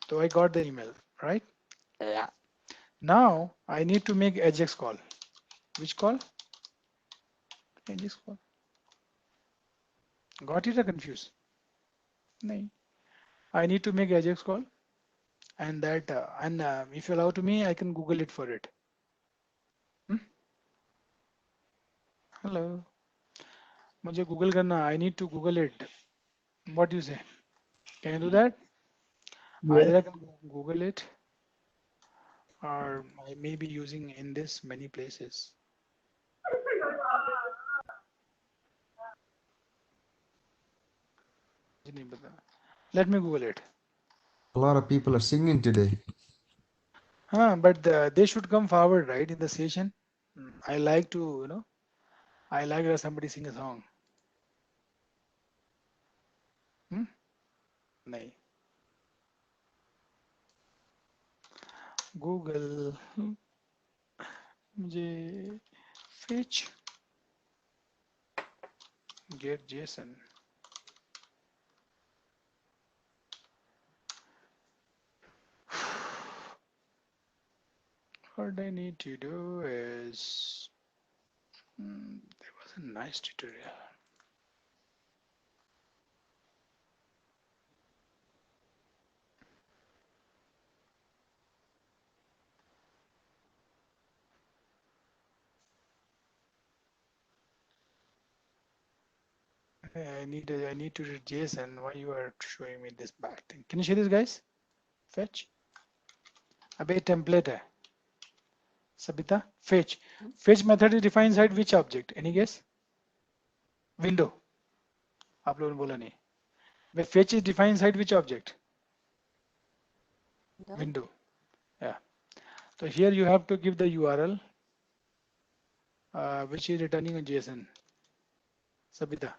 so I got the email right
Yeah.
now I need to make ajax call which call ajax call got it or confused nahi I need to make ajax call and that if you allow to me I can google it for it hello मुझे Google करना I need to google it what do you say can you do that
Yes.
either I can google it or I may be using in this many places. Let me Google it.
A lot of people are singing today.
But they should come forward, right, in the session. I like to, I like that somebody sing a song. नहीं. Google मुझे fetch get JSON. What I need to do is there was a nice tutorial. I need to read JSON. Why you are showing me this bad thing? Can you see this, guys? Fetch. अबे template है. Sabita, fetch. Fetch method is defined inside which object? Any guess? Window. आप लोगों ने बोला नहीं. But fetch is defined inside which object? Window. Yeah. So here you have to give the URL, which is returning a JSON. Sabita.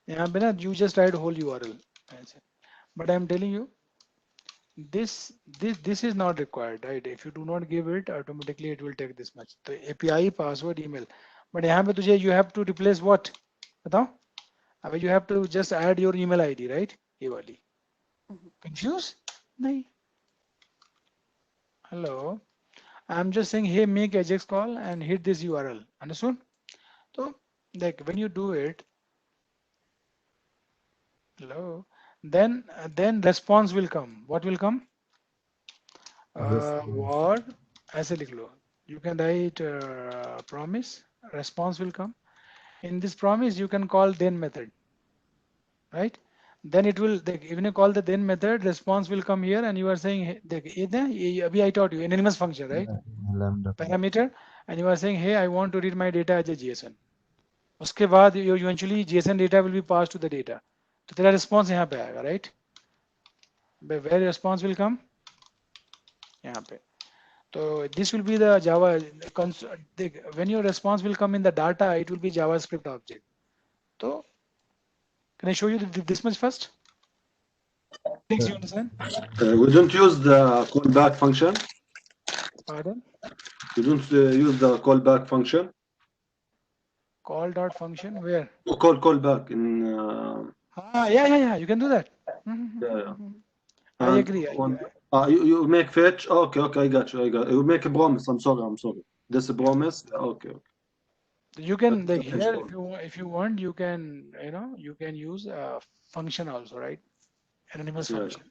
यहाँ पे ना you just write whole URL. But I am telling you, this is not required, right? If you do not give it, automatically it will take this much. So API, password, email. But यहाँ पे तुझे you have to replace what? बताओ? अब you have to just add your email ID, right? ये वाली. Confused? नहीं. Hello. I'm just saying, hey, make Ajax call and hit this URL. Understood? So, like when you do it, hello, then response will come. What will come? What? ऐसे लिख लो. You can write promise. Response will come. In this promise, you can call then method, right? Then it will. When you call the then method, response will come here, and you are saying, hey, I taught you anonymous function, right?
Lambda.
Parameter, and you are saying, hey, I want to read my data as a JSON. उसके बाद eventually JSON data will be passed to the data. तो तेरा response यहाँ पे आएगा, right? Where response will come? यहाँ पे. So this will be the Java. When your response will come in the data, it will be JavaScript object. So can I show you this much first? Please, you understand?
We don't use the callback function.
Pardon?
You don't use the callback function.
Call dot function where?
Callback in.
Yeah. You can do that.
Yeah.
I agree.
You make fetch. Okay, I got you. You make a promise. I'm sorry. This a promise. Okay.
You can
That's
here if you want you can you can use a function also, right? Anonymous function.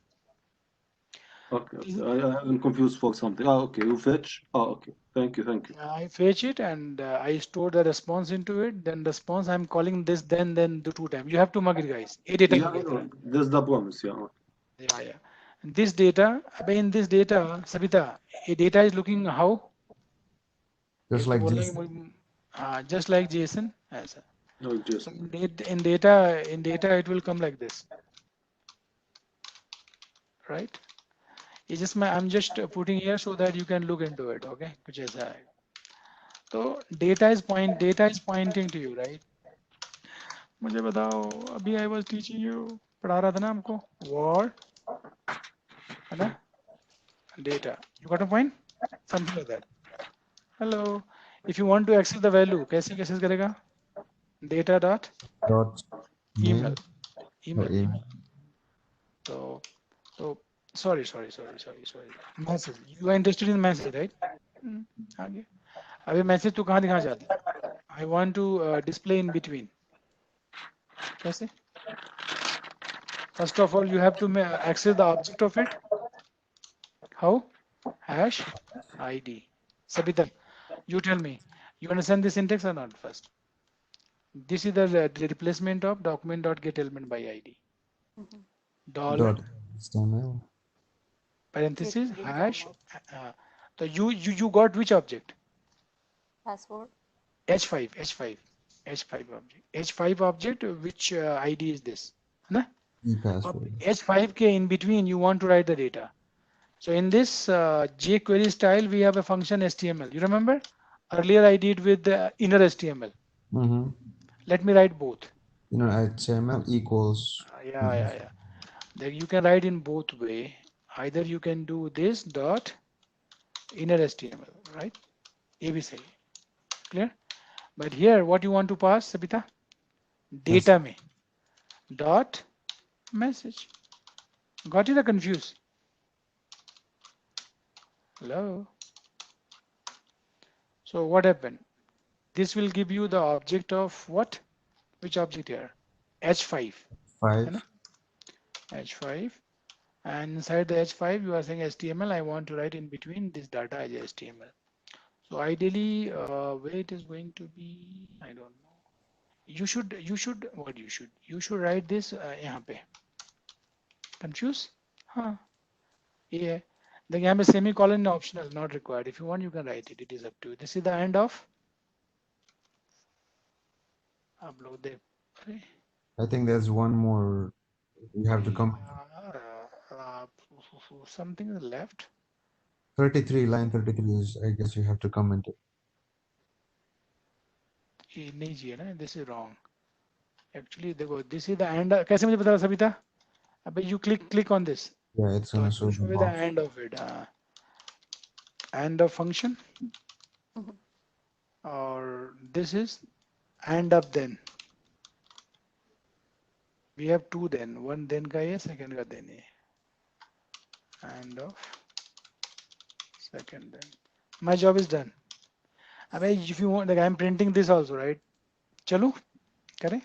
Okay. I'm confused for something. Okay, you fetch. Okay. Thank you.
I fetch it and I store the response into it. Then response I'm calling this then do 2 times. You have to mug it, guys. A data
This is the promise.
Yeah. And this data, in this data, Sabita, a data is looking how?
Just like JSON.
Just like JSON.
No, just.
So in data it will come like this, right? It's just I'm just putting here so that you can look into it. Okay, कुछ ऐसा है. So data is pointing to you, right? मुझे बताओ अभी I was teaching you, पढ़ा रहा था ना हमको what है ना data. You got a point? Something like that. Hello. If you want to access the value, कैसे access करेगा? Data dot
Name.
email. So sorry. Message. You are interested in message, right? आगे. अभी message तो कहाँ दिखा जाता है? I want to display in between. कैसे? First of all, you have to access the object of it. How? Hash ID. Sabita, you tell me. You understand the syntax or not first? This is the replacement of document.getElement by ID. Dollar
HTML.
parenthesis hash So you got which object?
Password.
H5 object. H5 object, which ID is this? Na?
e-password.
H5 k in between you want to write the data. So in this jQuery style, we have a function HTML. You remember? Earlier I did with the inner HTML.
Mm-hmm.
Let me write both.
You know, HTML equals.
Yeah. Then you can write in both way. Either you can do this dot inner HTML, right? ABC. Clear? But here, what you want to pass, Sabita?
Yes.
Data me dot message. Got it or confused? Hello. So what happened? This will give you the object of what? Which object here? H5.
5.
H5. And inside the H5, you are saying HTML. I want to write in between this data as HTML. So ideally, where it is going to be, I don't know. You should write this यहाँ पे. Confused? Huh? Yeah. The यहाँ पे semicolon optional, not required. If you want, you can write it. It is up to you. This is the end of. आप लोग देख अरे,
I think there's one more. You have to come.
something is left.
33, line 33 is, I guess you have to comment it.
ये नहीं चाहिए ना. This is wrong. Actually, देखो, this is the end. कैसे मुझे पता सबिता? अबे you click on this.
Yeah, it's
So
gonna
it will
show
show
the
you the
box.
end of it. End of function.
Mhm.
Or this is end up then. We have two then. One then का है, second का then है. End of second then. My job is done. अबे if you want, like I'm printing this also, right? चलो करें?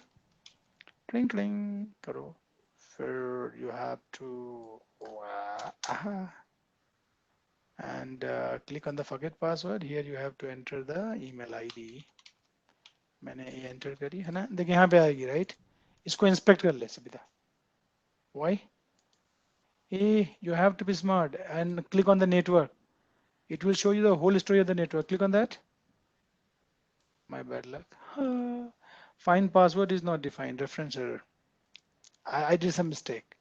Cling cling करो. फिर you have to and click on the forget password. Here you have to enter the email ID. मैंने ये enter करी है ना. देखिए यहाँ पे आएगी, right? इसको inspect कर ले Sabita. Why? Hey, you have to be smart and click on the network. It will show you the whole story of the network. Click on that. My bad luck. Find password is not defined. Reference error. I did some mistake.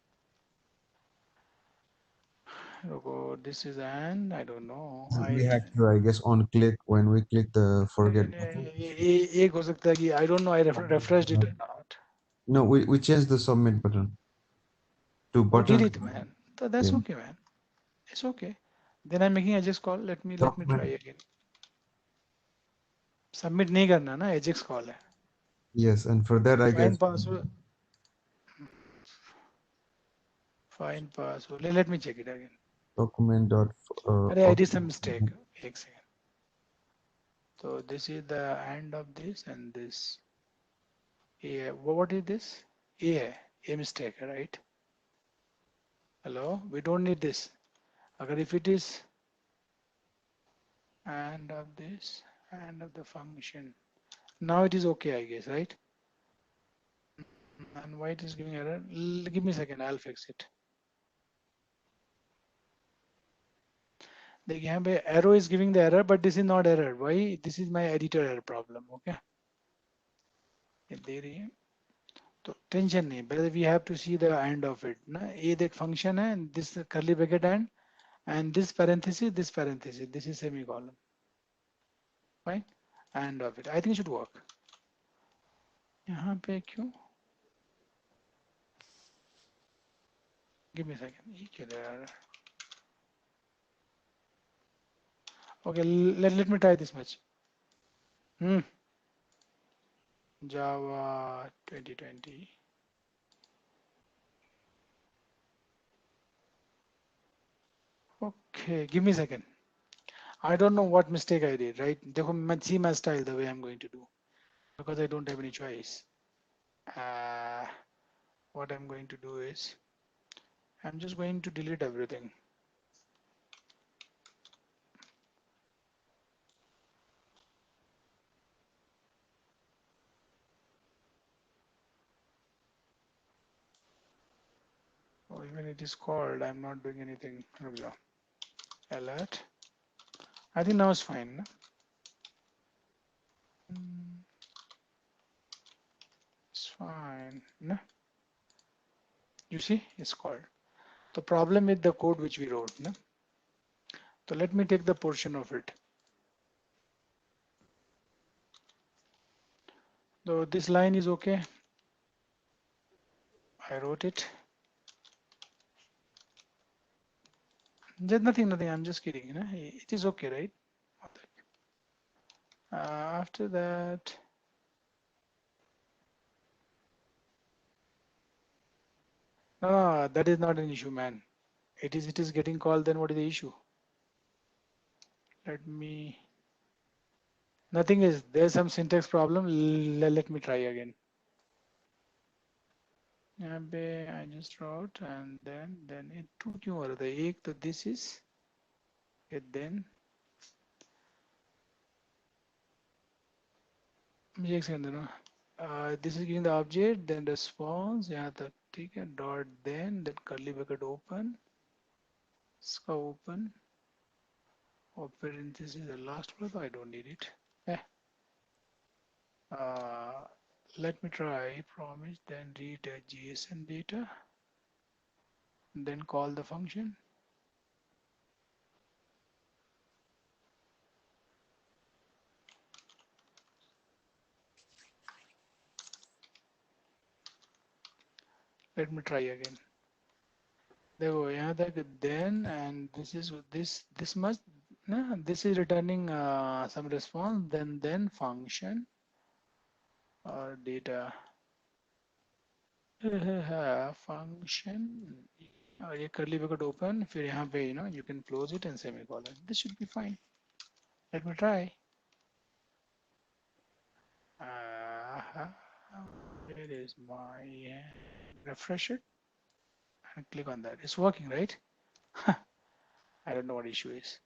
Oh, this is an, I don't know.
We have to, I guess, on click when we click the forget button.
एक हो सकता है कि I don't know. I refreshed it or not.
No, we changed the submit button to
Oh,
button.
delete, man. So that's
Yeah.
okay, man. It's okay. Then I'm making Ajax call. Let me try
Document.
again. Submit नहीं करना ना, Ajax call है.
Yes, and for that, I guess.
Find password. Find password. Let me check it again.
Document dot.
I did some mistake. एक second. So this is the end of this and this. Yeah, what is this? Yeah, a mistake, right? Hello, we don't need this. Agar if it is end of this, end of the function. Now it is okay, I guess, right? And why it is giving error? Give me a second, I'll fix it. देखिए यहाँ पे arrow is giving the error, but this is not error. Why? This is my editor error problem. Okay. ये दे रही है. तो tension नहीं, but we have to see the end of it. ना ये that function है, and this curly bracket end, and this parenthesis, this is semicolon. Fine. End of it. I think it should work. यहाँ पे क्यों? Give me a second. ये क्या दे रहा है? Okay, let me try this much. Java 2020. Okay, give me a second. I don't know what mistake I did, right? देखो, see my style, the way I'm going to do, because I don't have any choice. What I'm going to do is, I'm just going to delete everything. Oh, even it is called, I'm not doing anything. Alert. I think now it's fine. No? It's fine. No? You see, it's called. The problem with the code which we wrote. No? So let me take the portion of it. So this line is okay. I wrote it. Just nothing. I'm just kidding. You know? It is okay, right? After that, that is not an issue, man. It is getting called. Then what is the issue? Let me. Nothing is. There's some syntax problem. Let me try again. I just wrote and then it two क्यों हो रहा था एक तो this is it then मुझे एक second देना this is giving the object then response यहाँ तक ठीक है dot then curly bracket open इसका open और parenthesis the last word I don't need it let me try promise then read JSON data then call the function. Let me try again. देखो यहाँ तक then and this is this much no, this is returning some response then function or data function और ये curly bracket open फिर यहाँ पे you know you can close it and semicolon. This should be fine. Let me try. Where is my refresh it and click on that. It's working, right? I don't know what issue is.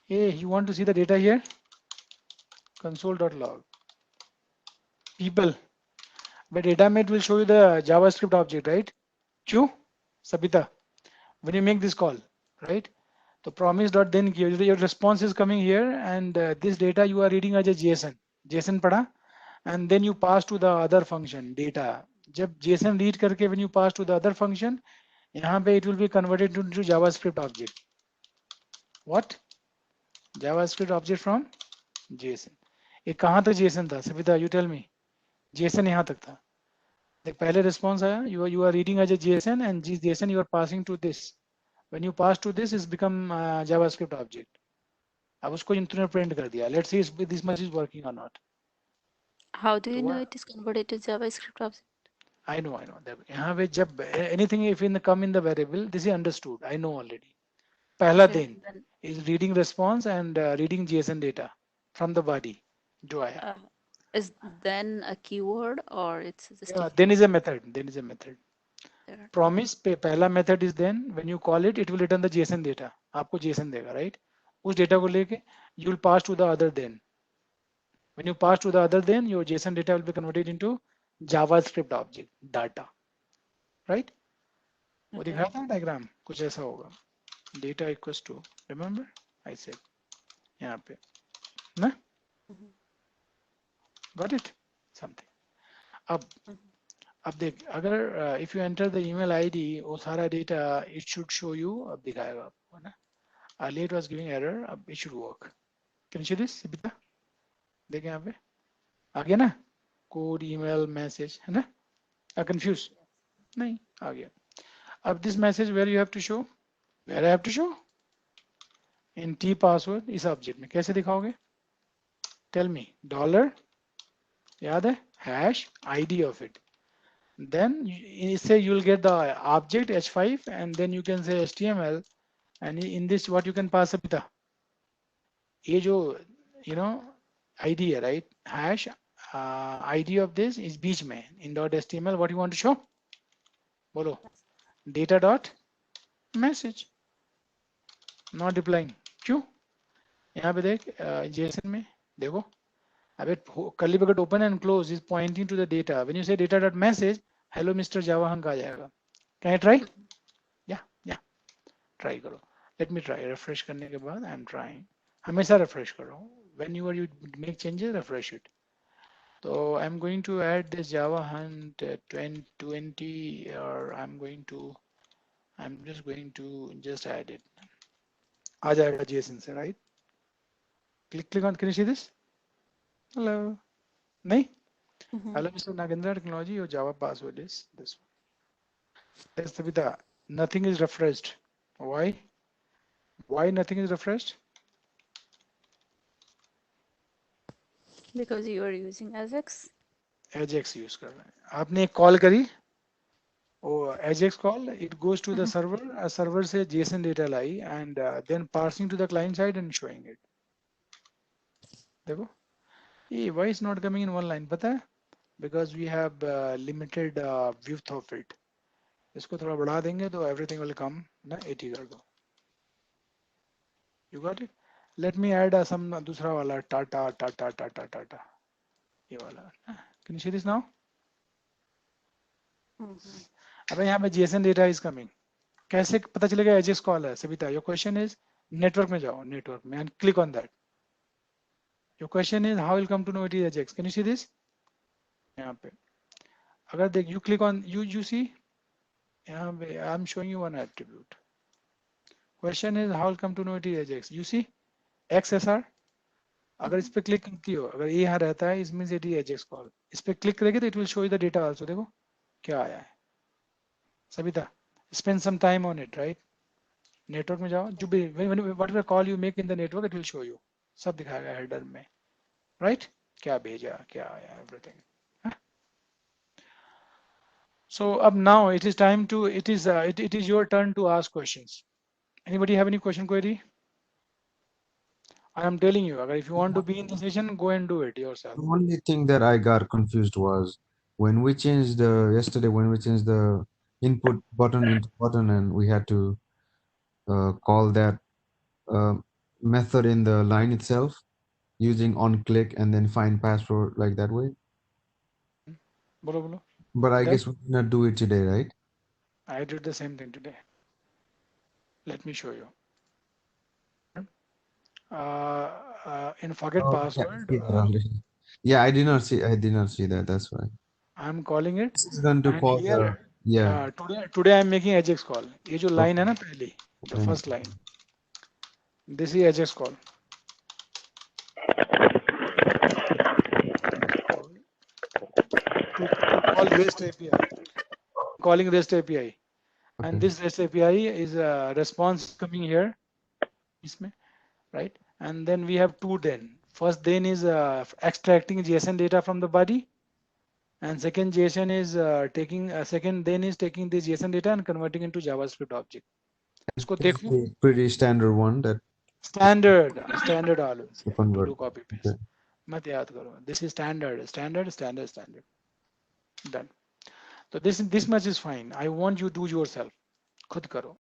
Hey, you want to see the data here? Console.log. People, but datamate will show you the JavaScript object, right? Chu, Sabita, when you make this call, right? The promise.then your response is coming here, and this data you are reading as a JSON. JSON pada, and then you pass to the other function data. जब JSON read करके when you pass to the other function, यहाँ पे it will be converted into JavaScript object. What? JavaScript object from JSON. ये कहाँ तक JSON था? Sabita, you tell me. JSON यहाँ तक था. The पहले response आया, you are reading as a JSON and this JSON you are passing to this. When you pass to this, it's become JavaScript object. अब उसको इन्होंने print कर दिया. Let's see if this much is working or not.
How do you
तो
know it is converted to JavaScript object?
I know. यहाँ पे जब anything if in the come in the variable, this is understood. I know already. पहला
Okay,
दिन
then
is reading response and reading JSON data from the body जो आया.
is then a keyword or it's just a
Then is a
keyword
method. Then is a method.
there?
Promise पे पहला method is then when you call it, it will return the JSON data. आपको JSON देगा, right? उस data को लेके you will pass to the other then. When you pass to the other then, your JSON data will be converted into JavaScript object data, right? वो
Okay.
दिखाया था diagram कुछ ऐसा होगा. Data equals to remember I said यहाँ पे ना got it something. अब देख अगर if you enter the email ID वो सारा data it should show you अब दिखाएगा आपको ना. Earlier it was giving error अब it should work. Can you see this Sibita? देखें यहाँ पे आ गया ना code email message है ना confused नहीं आ गया. अब this message where you have to show where I have to show in T password इस object में कैसे दिखाओगे tell me dollar याद है hash ID of it. Then you say you will get the object h5 and then you can say HTML and in this what you can pass Sabita ये जो you know ID है right hash ID of this is बीच में in dot HTML what you want to show बोलो data dot message not replying क्यों यहाँ पे देख JSON में देखो अबे curly bracket open and close is pointing to the data when you say data dot message hello Mr. Java हंग आ जाएगा. Can I try? Yeah try करो. Let me try refresh करने के बाद I am trying. हमेशा refresh करो. Whenever you make changes, refresh it. So I'm going to add this Java Hunt 2020, or I'm just going to just add it. आ जाएगा JSON से, right? Click on, can you see this? Hello. नहीं?
Mhm.
Hello, Mr. Nagendra Technology, your Java password is this one. Yes, Savita, nothing is refreshed. Why? Why nothing is refreshed?
Because you are using Ajax.
Ajax use कर रहे हैं. आपने एक call करी, Ajax call, it goes to the server, a server से JSON data lie, and then parsing to the client side and showing it. देखो, ये why is not coming in one line, पता है? Because we have limited width of it. इसको थोड़ा बढ़ा देंगे तो everything will come ना 80 कर दो. You got it? Let me add some दूसरा वाला Tata. ये वाला. Can you see this now?
Mhm.
अब यहाँ पे JSON data is coming. कैसे पता चलेगा Ajax call है? Savita, your question is network में जाओ, network में, and click on that. Your question is how will come to know it is Ajax? Can you see this? यहाँ पे अगर देख you click on you see यहाँ पे I'm showing you one attribute. Question is how will come to know it is Ajax? You see XSR. अगर इस पे click करती हो, अगर ये यहाँ रहता है, it means it is Ajax call. इस पे क्लिक करेगी तो it will show you the data also. देखो क्या आया है. Savita, spend some time on it, right? Network में जाओ, जो भी whatever call you make in the network, it will show you. सब दिखाएगा हेडर में, right? क्या भेजा, क्या आया, everything. So up now it is time to it is your turn to ask questions. Anybody have any question query? I am telling you, if you want to be in the session, go and do it yourself.
The only thing that I got confused was when we changed the input button into button, and we had to call that uh, method in the line itself using on click and then find password like that way.
बोलो.
But I
Then
guess we did not do it today, right?
I did the same thing today. Let me show you. In forget
Oh, yeah, I
password,
see that already. Yeah, I did not see. I did not see that. That's why.
I'm calling it,
This is going to
and
call the
here
yeah.
today I'm making Ajax call. ये जो line
Okay.
है ना पहली, the
And
first line. This is Ajax call. To call REST API. I'm calling REST API, and
okay.
this REST API is a response coming here, इसमें, right? And then we have two then. First then is extracting JSON data from the body, and second JSON is second then is taking the JSON data and converting into JavaScript object. इसको
This is
देखो,
a pretty standard one that
standard always
to
to
convert.
do copy paste.
Okay.
मत याद करो. This is standard. Done. So this much is fine. I want you to do yourself. खुद करो.